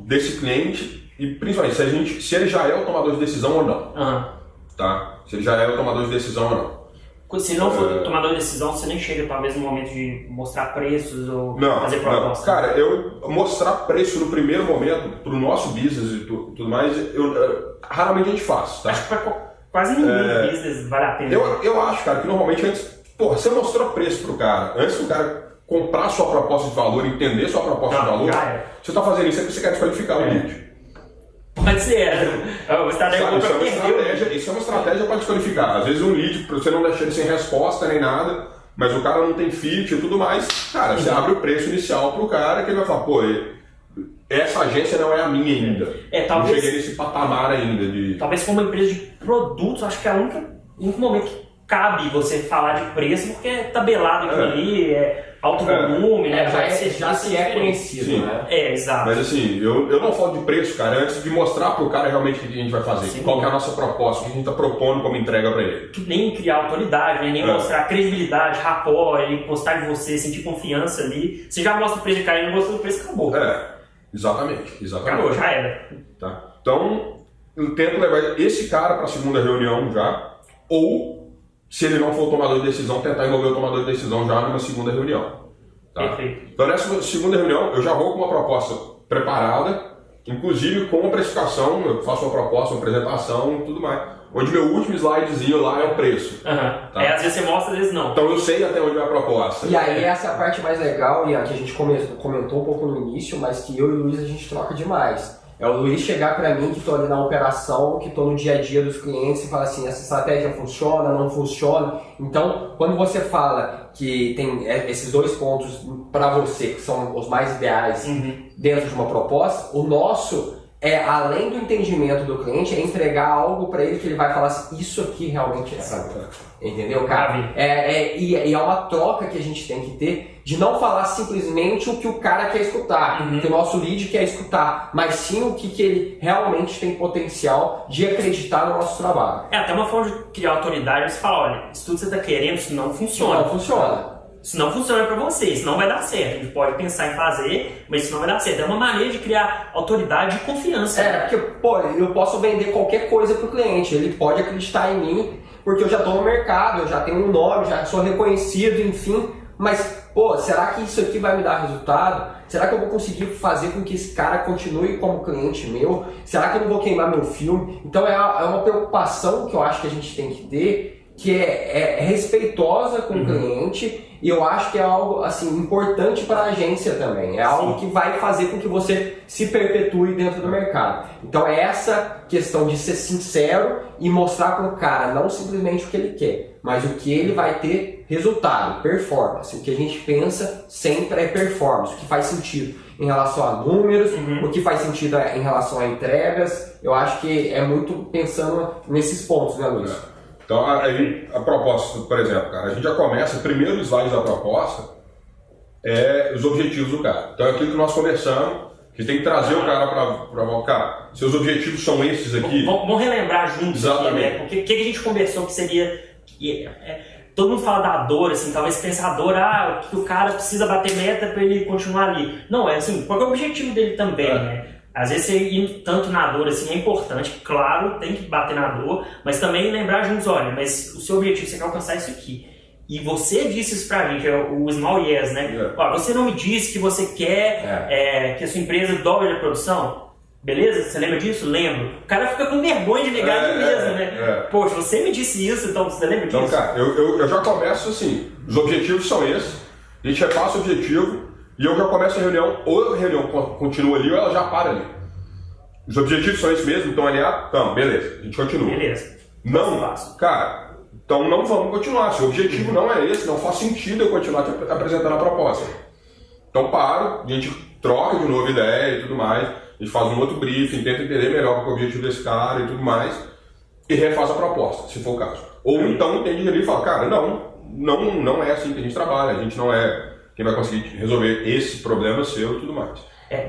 desse cliente e principalmente se ele já é o tomador de decisão ou não. Tá? Se ele já é o tomador de decisão ou não. Se não for tomador de decisão, você nem chega talvez no momento de mostrar preços ou fazer propostas. Cara, eu mostrar preço no primeiro momento pro nosso business e tudo mais, raramente a gente faz, tá? Acho que pra quase nenhum business vale a pena. Eu acho, cara, que normalmente antes, porra, você mostrou preço pro cara, antes do cara comprar sua proposta de valor, entender sua proposta de valor, você tá fazendo isso porque você quer desqualificar o lead. Pode ser. Isso é uma estratégia para desqualificar. Às vezes um lead, você não deixa ele sem resposta nem nada, mas o cara não tem fit e tudo mais. Cara, você abre o preço inicial pro cara que ele vai falar, pô, essa agência não é a minha ainda. Talvez, não cheguei nesse patamar ainda. Talvez como uma empresa de produtos, acho que é o único momento que cabe você falar de preço, porque é tabelado aquilo ali, alto volume, né? Já se é conhecido, sim, né? Exato. Mas assim, eu não falo de preço, cara, antes de mostrar pro cara realmente o que a gente vai fazer, sim, qual que é a nossa proposta, o que a gente tá propondo como entrega pra ele. Nem criar autoridade, né? Nem mostrar credibilidade, rapport, ele gostar de você, sentir confiança ali. Você já mostra o preço de cara e não gostou do preço, acabou. Exatamente. Acabou, já era. Tá. Então, eu tento levar esse cara pra segunda reunião já, ou se ele não for o tomador de decisão, tentar envolver o tomador de decisão já numa segunda reunião. Tá? Perfeito. Então nessa segunda reunião eu já vou com uma proposta preparada, inclusive com uma precificação, eu faço uma proposta, uma apresentação e tudo mais. Onde meu último slidezinho lá é o preço. Tá? Às vezes você mostra, às vezes não. Então eu sei até onde vai a proposta. E aí essa é a parte mais legal, Ian, que a gente comentou um pouco no início, mas que eu e o Luiz a gente troca demais. É o Luiz chegar para mim, que estou ali na operação, que estou no dia a dia dos clientes e fala assim, essa estratégia funciona, não funciona. Então, quando você fala que tem esses dois pontos para você, que são os mais ideais dentro de uma proposta, o nosso além do entendimento do cliente, é entregar algo para ele que ele vai falar assim, isso aqui realmente é certo. Entendeu, cara? E é uma troca que a gente tem que ter de não falar simplesmente o que o cara quer escutar, que o nosso lead quer escutar, mas sim o que ele realmente tem potencial de acreditar no nosso trabalho. Até uma forma de criar autoridade, você fala, olha, isso tudo que você está querendo, isso não funciona. Não funciona. Isso não funciona para você, isso não vai dar certo. A gente pode pensar em fazer, mas isso não vai dar certo. É uma maneira de criar autoridade e confiança. Porque, eu posso vender qualquer coisa pro cliente, ele pode acreditar em mim, porque eu já estou no mercado, eu já tenho um nome, já sou reconhecido, enfim, mas, será que isso aqui vai me dar resultado? Será que eu vou conseguir fazer com que esse cara continue como cliente meu? Será que eu não vou queimar meu filme? Então é uma preocupação que eu acho que a gente tem que ter, que é respeitosa com o cliente, e eu acho que é algo assim, importante para a agência também. É algo que vai fazer com que você se perpetue dentro do mercado. Então é essa questão de ser sincero e mostrar para o cara não simplesmente o que ele quer, mas o que ele vai ter resultado, performance. O que a gente pensa sempre é performance, o que faz sentido em relação a números, o que faz sentido em relação a entregas. Eu acho que é muito pensando nesses pontos, né, Luiz? Então, a proposta, por exemplo, cara, a gente já começa, o primeiro slide da proposta é os objetivos do cara. Então, é aquilo que nós conversamos, que tem que trazer o cara para cara, seus objetivos são esses aqui. Vamos relembrar juntos. Exatamente. Aqui, né? O que a gente conversou que seria... todo mundo fala da dor, assim, talvez pense a dor, que o cara precisa bater meta para ele continuar ali. Não, é assim, qual é o objetivo dele também, né? Às vezes você ir tanto na dor assim é importante, claro, tem que bater na dor, mas também lembrar juntos, olha, mas o seu objetivo você quer alcançar isso aqui. E você disse isso pra gente, é o small yes, né? Ó, você não me disse que você quer que a sua empresa dobre a produção? Beleza? Você lembra disso? Lembro. O cara fica com vergonha de negar ele mesmo, né? Poxa, você me disse isso, então você lembra disso? Então, cara, eu já começo assim, os objetivos são esses, a gente repassa o objetivo, e eu já começo a reunião, ou a reunião continua ali ou ela já para ali. Os objetivos são esses mesmo, então alinhado? Então, beleza, a gente continua. Beleza. Não, cara, então não vamos continuar. Se o objetivo não é esse, não faz sentido eu continuar te apresentando a proposta. Então paro, a gente troca de novo ideia e tudo mais, a gente faz um outro briefing, tenta entender melhor qual é o objetivo desse cara e tudo mais, e refaz a proposta, se for o caso. Ou então entende ali e fala, cara, não é assim que a gente trabalha, a gente não é quem vai conseguir resolver esse problema seu e tudo mais.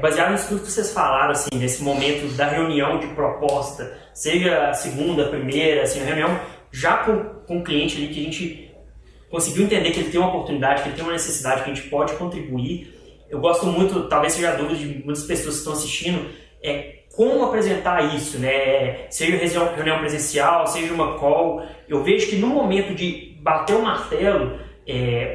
Baseado nisso tudo que vocês falaram, assim, nesse momento da reunião de proposta, seja a segunda, a primeira, assim, a reunião já com o cliente ali, que a gente conseguiu entender que ele tem uma oportunidade, que ele tem uma necessidade, que a gente pode contribuir. Eu gosto muito, talvez seja a dúvida de muitas pessoas que estão assistindo, como apresentar isso, né? Seja reunião presencial, seja uma call. Eu vejo que no momento de bater o martelo,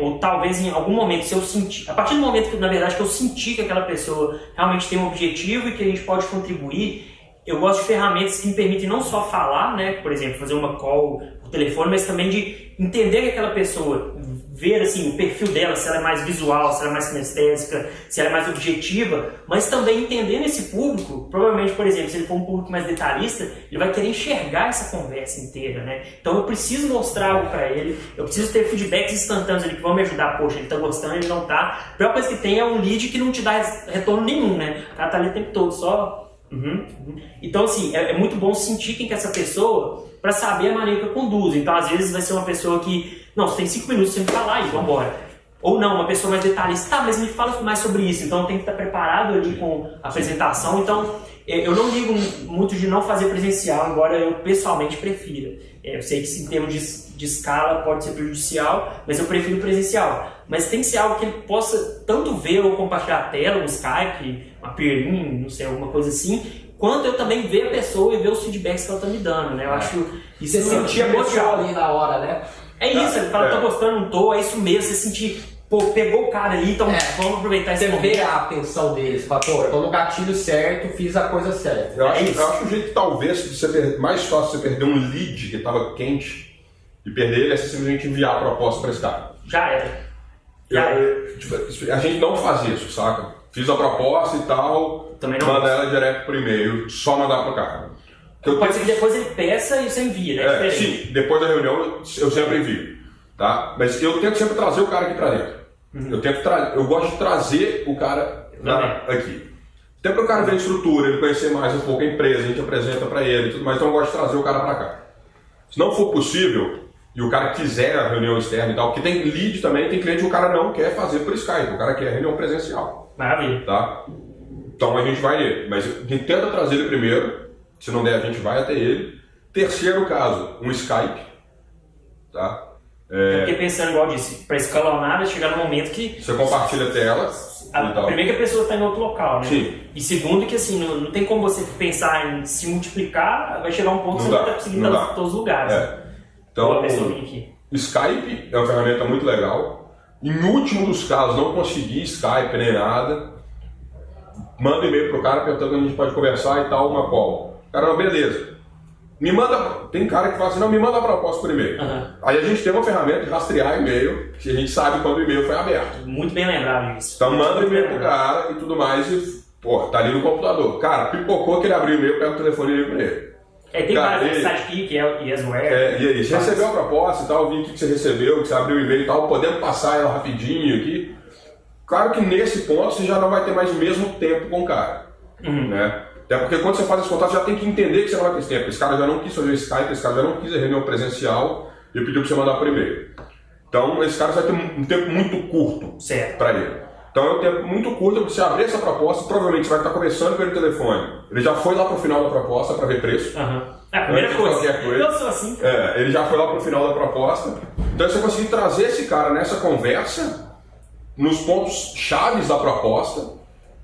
ou talvez em algum momento, se eu sentir, a partir do momento que, na verdade, que eu senti que aquela pessoa realmente tem um objetivo e que a gente pode contribuir, eu gosto de ferramentas que me permitem não só falar, né? Por exemplo, fazer uma call por telefone, mas também de entender que aquela pessoa, ver assim, o perfil dela, se ela é mais visual, se ela é mais kinestésica, se ela é mais objetiva, mas também entendendo esse público, provavelmente, por exemplo, se ele for um público mais detalhista, ele vai querer enxergar essa conversa inteira, né? Então eu preciso mostrar algo para ele, eu preciso ter feedbacks instantâneos ali que vão me ajudar, poxa, ele tá gostando, ele não tá. A pior coisa que tem é um lead que não te dá retorno nenhum, né? O cara tá ali o tempo todo, só... Então, assim, é muito bom sentir quem que é essa pessoa para saber a maneira que eu conduzo. Então, às vezes vai ser uma pessoa que, não, você tem 5 minutos sem me falar e vambora. Ou não, uma pessoa mais detalhista, tá, mas me fala mais sobre isso. Então, eu tenho que estar preparado ali com a apresentação. Então, eu não ligo muito de não fazer presencial, embora eu pessoalmente prefira. Eu sei que em termos de escala pode ser prejudicial, mas eu prefiro presencial. Mas tem que ser algo que ele possa tanto ver ou compartilhar a tela, um Skype, uma peer-in, não sei, alguma coisa assim, quanto eu também ver a pessoa e ver os feedbacks que ela está me dando, né? Eu acho isso. Você sentia emoção ali na hora, né? É isso, ele fala, tô gostando, não tô, é isso mesmo, você sentir, pô, pegou o cara ali, então vamos aproveitar esse momento. Você vê a atenção dele, você fala, pô, eu tô no gatilho certo, fiz a coisa certa. Eu acho o jeito, talvez, de você mais fácil você perder um lead que estava quente e perder ele é você simplesmente enviar a proposta para esse cara. Já era. A gente não faz isso, saca? Fiz a proposta e tal, manda ela direto por e-mail, só mandar pro cara. Pode ser que depois ele peça e você envia, né? Sim, depois da reunião eu sempre envio, tá? Mas eu tento sempre trazer o cara aqui pra dentro. Eu gosto de trazer o cara aqui. Até para o cara ver a estrutura, ele conhecer mais um pouco a empresa, a gente apresenta pra ele e tudo mais, então eu gosto de trazer o cara pra cá. Se não for possível, e o cara quiser a reunião externa e tal, porque tem lead também, tem cliente que o cara não quer fazer por Skype, o cara quer reunião presencial. Maravilha. Tá? Então a gente vai nele, mas a gente tenta trazer ele primeiro, se não der a gente vai até ele. Terceiro caso, um Skype. Tá? Eu fiquei pensando, igual eu disse, para escalonar, chegar no momento que... Você compartilha a tela. Primeiro que a pessoa está em outro local, né? Sim. E segundo que assim, não tem como você pensar em se multiplicar, vai chegar um ponto que você não vai estar conseguindo estar em todos os lugares. Então, Skype é uma ferramenta muito legal. Em último dos casos, não conseguir Skype nem nada, manda e-mail pro cara perguntando que a gente pode conversar e tal, uma call. Cara, não, beleza. Me manda, tem cara que fala assim, não, me manda a proposta por e-mail. Aí a gente tem uma ferramenta de rastrear e-mail, que a gente sabe quando o e-mail foi aberto. Muito bem lembrado isso. Então manda o e-mail pro cara e tudo mais e, pô, tá ali no computador. Cara, pipocou que ele abriu o e-mail, pega o telefone e liga pra ele. Tem vários Sidekick e Asware. E aí, você recebeu a proposta e tal, vi o que você recebeu, que você abriu o e-mail e tal, podemos passar ela rapidinho aqui. Claro que nesse ponto você já não vai ter mais o mesmo tempo com o cara. Né? Até porque quando você faz esse contato, já tem que entender que você não vai ter esse tempo. Esse cara já não quis fazer o Skype, esse cara já não quis a reunião presencial e pediu para você mandar por e-mail. Então esse cara vai ter um tempo muito curto para ele. Então é um tempo muito curto para você abrir essa proposta, provavelmente você vai estar conversando com ele no telefone. Ele já foi lá para o final da proposta para ver preço. A primeira coisa. Eu sou assim. Ele já foi lá para o final da proposta. Então você conseguir trazer esse cara nessa conversa, nos pontos chaves da proposta,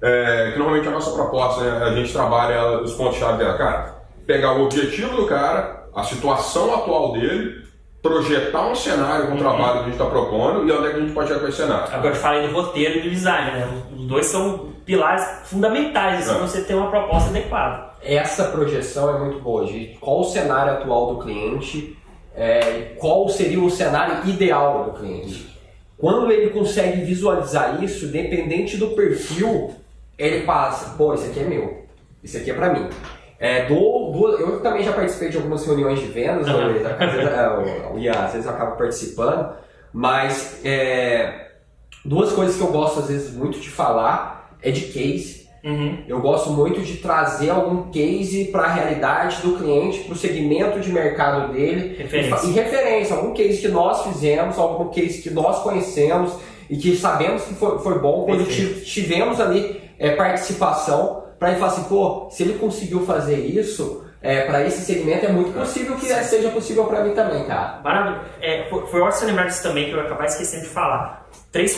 que normalmente a nossa proposta, né, a gente trabalha os pontos chaves dela, cara, pegar o objetivo do cara, a situação atual dele, projetar um cenário com o trabalho que a gente está propondo e onde é que a gente pode chegar com esse cenário. Agora eu falei do roteiro e do design, né? Os dois são pilares fundamentais se você ter uma proposta adequada. Essa projeção é muito boa, de qual o cenário atual do cliente, qual seria o cenário ideal do cliente. Quando ele consegue visualizar isso, dependente do perfil, ele passa, pô, esse aqui é meu, esse aqui é pra mim. Eu também já participei de algumas reuniões de vendas, o Ian às vezes acaba participando, mas duas coisas que eu gosto às vezes muito de falar é de case. Eu gosto muito de trazer algum case para a realidade do cliente, para o segmento de mercado dele. E referência, algum case que nós fizemos, algum case que nós conhecemos. e que sabemos que foi bom quando tivemos ali participação para ele falar assim, pô, se ele conseguiu fazer isso para esse segmento, é muito possível que seja possível para mim também, cara. Maravilha. Foi ótimo você lembrar disso também, que eu ia acabar esquecendo de falar. Três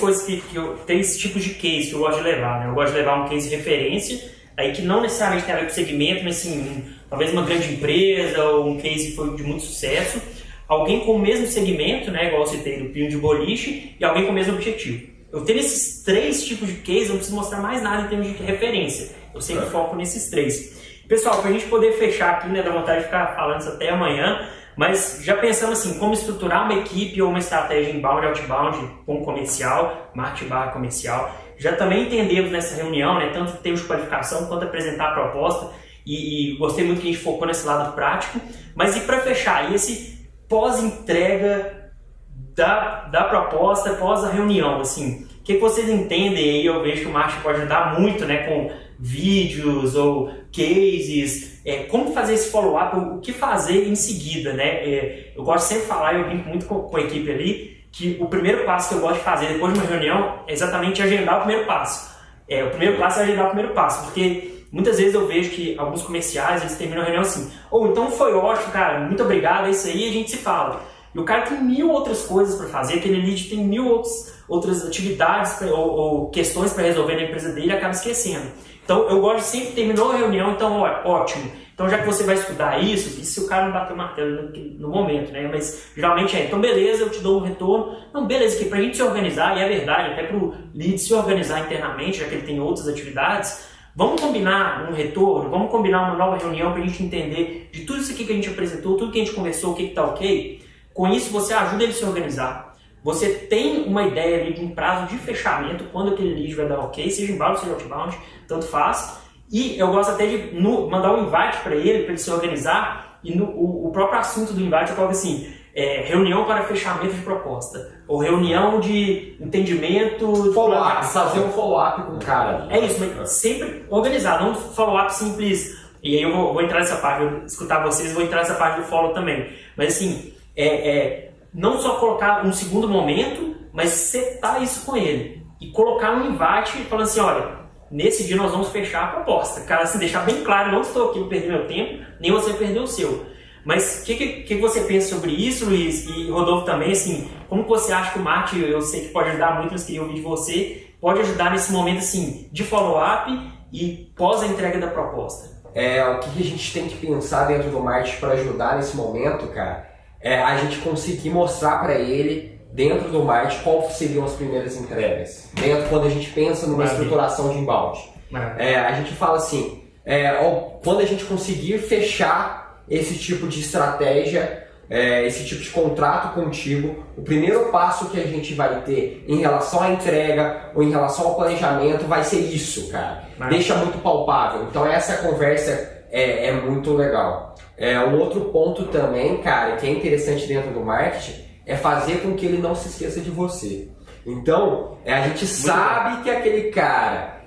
tipos de case que eu gosto de levar, né? Eu gosto de levar um case de referência, aí que não necessariamente tem a ver com o segmento, mas sim, talvez uma grande empresa ou um case que foi de muito sucesso. Alguém com o mesmo segmento, né? Igual eu citei do Pinho de Boliche, e alguém com o mesmo objetivo. Eu tenho esses três tipos de case, eu não preciso mostrar mais nada em termos de referência. Eu sempre foco nesses três. Pessoal, para a gente poder fechar aqui, né, dá vontade de ficar falando isso até amanhã, mas já pensando assim, como estruturar uma equipe ou uma estratégia inbound e outbound com comercial, marketing/comercial, já também entendemos nessa reunião, né, tanto termos de qualificação quanto apresentar a proposta, e gostei muito que a gente focou nesse lado prático, mas e para fechar, e esse pós-entrega da proposta, pós a reunião, assim, o que vocês entendem aí? Eu vejo que o marketing pode ajudar muito, né, com vídeos ou cases, como fazer esse follow-up, o que fazer em seguida, né? Eu gosto sempre de falar, eu brinco muito com a equipe ali, que o primeiro passo que eu gosto de fazer depois de uma reunião é exatamente agendar o primeiro passo. O primeiro passo é agendar o primeiro passo, porque muitas vezes eu vejo que alguns comerciais, eles terminam a reunião assim, então foi ótimo, cara, muito obrigado, é isso aí, a gente se fala. E o cara tem 1000 outras coisas para fazer, aquele lead tem 1000 outras atividades ou questões para resolver na empresa dele e acaba esquecendo. Então eu gosto de sempre terminou a reunião, então ótimo. Então já que você vai estudar isso, e se o cara não bater o martelo no momento, né? Mas geralmente então beleza, eu te dou um retorno. Não, beleza, que pra gente se organizar, e é verdade, até pro lead se organizar internamente, já que ele tem outras atividades, vamos combinar um retorno, vamos combinar uma nova reunião pra gente entender de tudo isso aqui que a gente apresentou, tudo que a gente conversou, o que tá ok. Com isso você ajuda ele a se organizar. Você tem uma ideia ali de um prazo de fechamento, quando aquele lead vai dar ok, seja inbound, seja outbound, tanto faz. E eu gosto até de mandar um invite para ele se organizar, e o próprio assunto do invite eu coloco assim, reunião para fechamento de proposta, ou reunião de entendimento... Follow-up, fazer um follow-up com o cara. É isso, mas sempre organizado, não follow-up simples. E aí eu vou entrar nessa parte, eu escutar vocês, vou entrar nessa parte do follow também. Mas assim, não só colocar um segundo momento, mas setar isso com ele. E colocar um invite falando assim, olha, nesse dia nós vamos fechar a proposta. Cara, assim, deixar bem claro, não estou aqui para perder meu tempo, nem você perder o seu. Mas o que você pensa sobre isso, Luiz? E Rodolfo também, assim, como você acha que o marketing, eu sei que pode ajudar muito, mas queria ouvir de você, pode ajudar nesse momento, assim, de follow-up e pós a entrega da proposta? O que a gente tem que pensar dentro do marketing para ajudar nesse momento, cara, a gente conseguir mostrar para ele, dentro do marketing, qual seriam as primeiras entregas. Quando a gente pensa numa estruturação de inbound. A gente fala assim, quando a gente conseguir fechar esse tipo de estratégia, esse tipo de contrato contigo, o primeiro passo que a gente vai ter em relação à entrega ou em relação ao planejamento vai ser isso, cara. Deixa muito palpável. Então essa conversa é muito legal. Um outro ponto também, cara, que é interessante dentro do marketing, é fazer com que ele não se esqueça de você. Então, a gente sabe que aquele cara,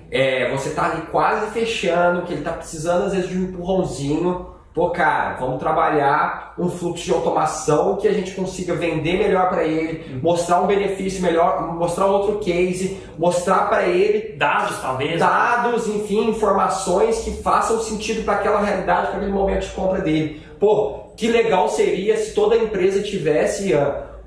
você tá ali quase fechando, que ele tá precisando às vezes de um empurrãozinho. Pô, cara, vamos trabalhar um fluxo de automação que a gente consiga vender melhor para ele, mostrar um benefício melhor, mostrar outro case, mostrar para ele dados, talvez. Dados, enfim, informações que façam sentido para aquela realidade, para aquele momento de compra dele. Pô, que legal seria se toda empresa tivesse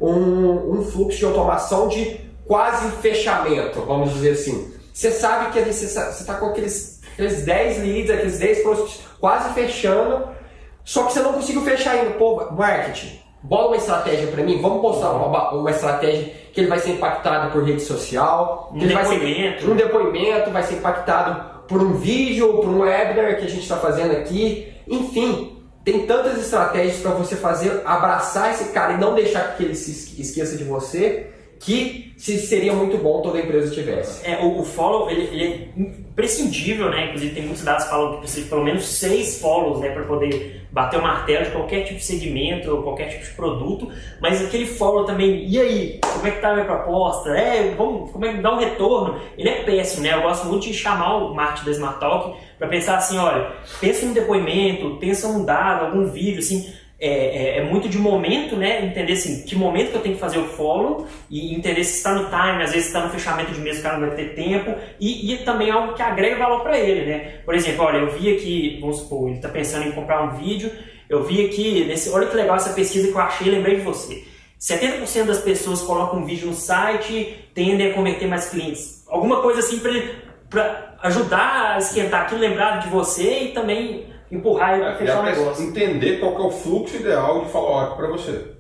um fluxo de automação de quase fechamento, vamos dizer assim. Você sabe que você está com aqueles 10 leads, aqueles 10 prospects quase fechando, só que você não conseguiu fechar ainda. Pô, marketing, bola uma estratégia para mim, vamos mostrar uma estratégia que ele vai ser impactado por rede social, um depoimento, vai ser impactado por um vídeo, por um webinar que a gente está fazendo aqui, enfim. Tem tantas estratégias para você abraçar esse cara e não deixar que ele se esqueça de você, que seria muito bom toda a empresa tivesse. O follow, ele é imprescindível, né? Inclusive tem muitos dados que falam que precisa de pelo menos 6 follows, né, para poder bater o martelo de qualquer tipo de segmento ou qualquer tipo de produto, mas aquele follow também, e aí, como é que tá a minha proposta? Como é que dá um retorno? Ele é péssimo, né? Eu gosto muito de chamar o marketing da Smart Talk para pensar assim, olha, pensa num depoimento, pensa num dado, algum vídeo, assim, é muito de momento, né? Entender assim, que momento que eu tenho que fazer o follow e entender se está no time, às vezes está no fechamento de mês, o cara não vai ter tempo e também algo que agrega valor para ele, né? Por exemplo, olha, eu vi aqui, vamos supor, ele está pensando em comprar um vídeo, eu vi aqui, olha que legal essa pesquisa que eu achei, lembrei de você. 70% das pessoas colocam um vídeo no site, tendem a converter mais clientes. Alguma coisa assim para ajudar a esquentar aquilo, lembrar de você e também empurrar ele para fechar o negócio. Entender qual que é o fluxo ideal de follow-up para você.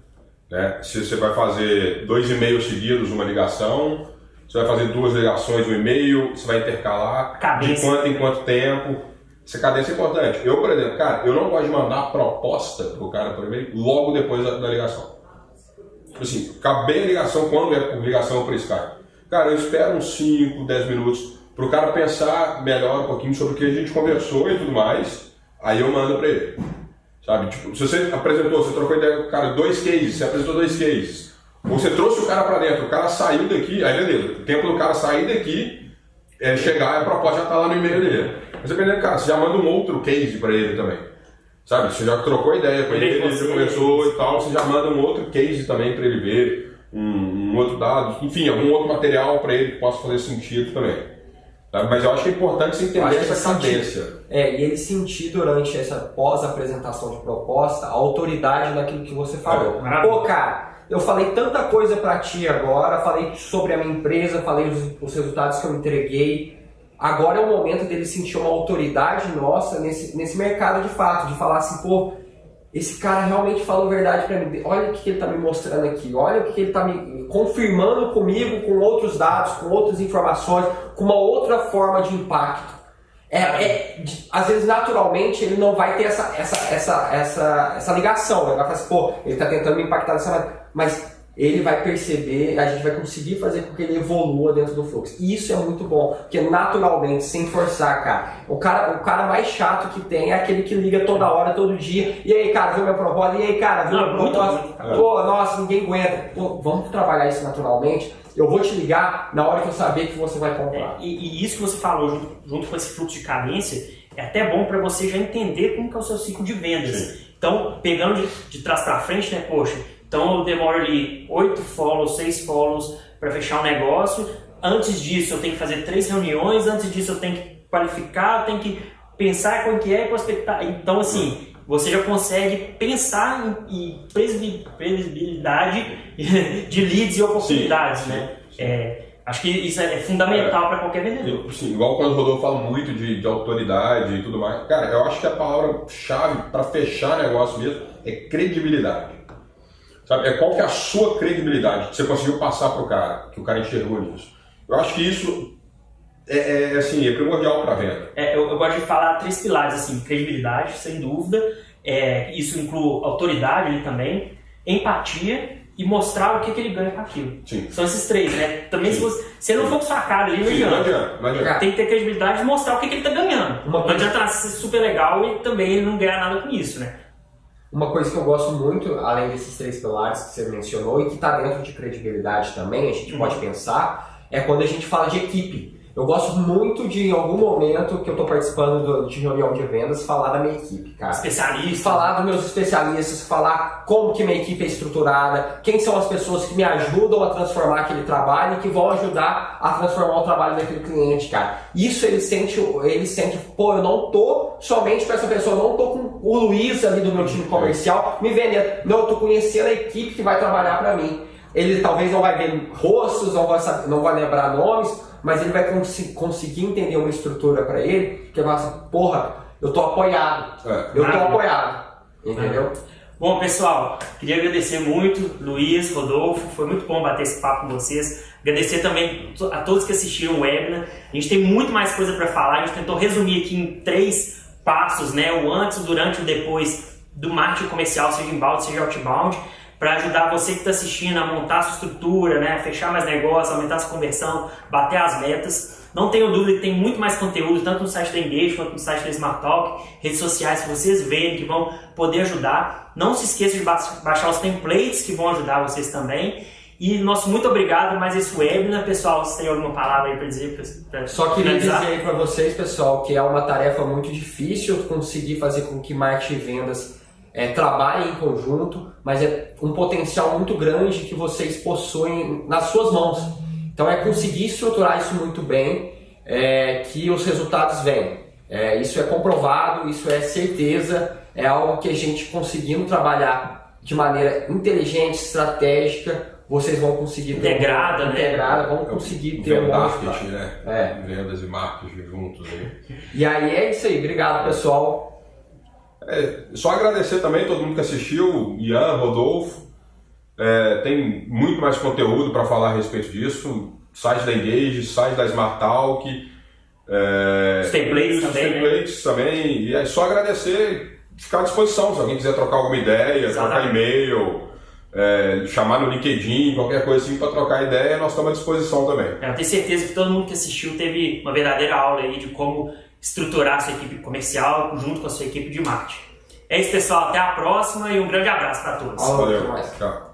Né? Se você vai fazer 2 e-mails seguidos, uma ligação, você vai fazer 2 ligações, um e-mail, você vai intercalar, de quanto em quanto tempo. Essa cadência é importante. Eu, por exemplo, cara, eu não gosto de mandar a proposta pro cara por e-mail logo depois da ligação. Assim, acabei a ligação, quando é por ligação por Skype. Cara, eu espero uns 5, 10 minutos para o cara pensar melhor um pouquinho sobre o que a gente conversou e tudo mais, aí eu mando para ele. Sabe? Tipo, se você apresentou, você trocou ideia com o cara, 2 cases, você apresentou 2 cases, ou você trouxe o cara para dentro, o cara saiu daqui, aí beleza, o tempo do cara sair daqui, chegar, a proposta já está lá no e-mail dele. Mas dependendo, cara, você já manda um outro case para ele também. Sabe? Você já trocou ideia com ele, você conversou e tal, você já manda um outro case também para ele ver, um outro dado, enfim, algum outro material para ele que possa fazer sentido também. Tá? Mas eu acho que é importante você entender essa cadência. E ele sentir durante essa pós-apresentação de proposta a autoridade naquilo que você falou. Pô, cara, eu falei tanta coisa para ti agora, falei sobre a minha empresa, falei os resultados que eu entreguei. Agora é o momento dele sentir uma autoridade nossa nesse mercado de fato, de falar assim, pô, esse cara realmente falou verdade pra mim, olha o que ele tá me mostrando aqui, olha o que ele tá me confirmando comigo, com outros dados, com outras informações, com uma outra forma de impacto. Às vezes, naturalmente, ele não vai ter essa ligação, né? Vai falar assim, pô, ele tá tentando me impactar dessa maneira, mas ele vai perceber, a gente vai conseguir fazer com que ele evolua dentro do fluxo. E isso é muito bom, porque naturalmente, sem forçar, cara, o cara mais chato que tem é aquele que liga toda hora, todo dia, e aí, cara, viu minha proposta? E aí, cara, viu minha proposta? Pô, nossa, ninguém aguenta. Pô, vamos trabalhar isso naturalmente. Eu vou te ligar na hora que eu saber que você vai comprar. E isso que você falou, junto com esse fluxo de cadência, é até bom para você já entender como que é o seu ciclo de vendas. Sim. Então, pegando de trás para frente, né, poxa, então eu demoro ali 8 follows, 6 follows para fechar um negócio. Antes disso eu tenho que fazer 3 reuniões, antes disso eu tenho que qualificar, eu tenho que pensar como que é e prospectar. Então assim, você já consegue pensar em previsibilidade de leads e oportunidades, né? Acho que isso é fundamental para qualquer vendedor. Sim, igual quando o Rodolfo fala muito de autoridade e tudo mais. Cara, eu acho que a palavra-chave para fechar negócio mesmo é credibilidade. Sabe? Qual que é a sua credibilidade que você conseguiu passar para o cara, que o cara enxergou nisso. Eu acho que isso é primordial para a venda. Eu gosto de falar 3 pilares, assim, credibilidade, sem dúvida, isso inclui autoridade ali também, empatia e mostrar o que ele ganha com aquilo. Sim. São esses 3, né? Também se ele não for com sua cara ali, não adianta. Tem que ter credibilidade e mostrar o que ele está ganhando. Não adianta ser super legal e também ele não ganhar nada com isso, né? Uma coisa que eu gosto muito, além desses 3 pilares que você mencionou e que está dentro de credibilidade também, a gente pode pensar, é quando a gente fala de equipe. Eu gosto muito de, em algum momento que eu estou participando de reunião de vendas, falar da minha equipe, cara. Especialistas. Falar dos meus especialistas, falar como que minha equipe é estruturada, quem são as pessoas que me ajudam a transformar aquele trabalho e que vão ajudar a transformar o trabalho daquele cliente, cara. Isso ele sente, pô, eu não tô somente com essa pessoa, eu não tô com o Luiz ali do meu time comercial me vendendo. Não, eu tô conhecendo a equipe que vai trabalhar para mim. Ele talvez não vai ver rostos, não vai lembrar nomes, mas ele vai conseguir entender uma estrutura para ele, que vai falar assim, porra, eu tô apoiado, entendeu? Bom, pessoal, queria agradecer muito, Luiz, Rodolfo, foi muito bom bater esse papo com vocês. Agradecer também a todos que assistiram o webinar. A gente tem muito mais coisa para falar, a gente tentou resumir aqui em 3 passos, né? O antes, o durante e o depois do marketing comercial, seja inbound, seja outbound, para ajudar você que está assistindo a montar a sua estrutura, né, a fechar mais negócio, aumentar a sua conversão, bater as metas. Não tenho dúvida que tem muito mais conteúdo, tanto no site da Engage quanto no site da Smart Talk, redes sociais que vocês veem, que vão poder ajudar. Não se esqueça de baixar os templates que vão ajudar vocês também. E nosso muito obrigado mais esse webinar. Pessoal, se tem alguma palavra aí para dizer? Só queria dizer aí para vocês, pessoal, que é uma tarefa muito difícil conseguir fazer com que marketing e vendas trabalhem em conjunto, mas é um potencial muito grande que vocês possuem nas suas mãos. Então é conseguir estruturar isso muito bem que os resultados vêm. Isso é comprovado, isso é certeza, é algo que a gente conseguindo trabalhar de maneira inteligente, estratégica, vocês vão conseguir ter integrada, vão conseguir ter marketing, né? Vendas e marketing juntos aí. E aí é isso aí, obrigado pessoal. Só agradecer também a todo mundo que assistiu, Ian, Rodolfo. Tem muito mais conteúdo para falar a respeito disso. Site da Engage, site da Smart Talk. Os templates também. E é só agradecer, ficar à disposição. Se alguém quiser trocar alguma ideia, trocar e-mail, chamar no LinkedIn, qualquer coisa assim para trocar ideia, nós estamos à disposição também. Eu tenho certeza que todo mundo que assistiu teve uma verdadeira aula aí de como estruturar a sua equipe comercial junto com a sua equipe de marketing. É isso, pessoal. Até a próxima e um grande abraço para todos. Valeu. Tchau.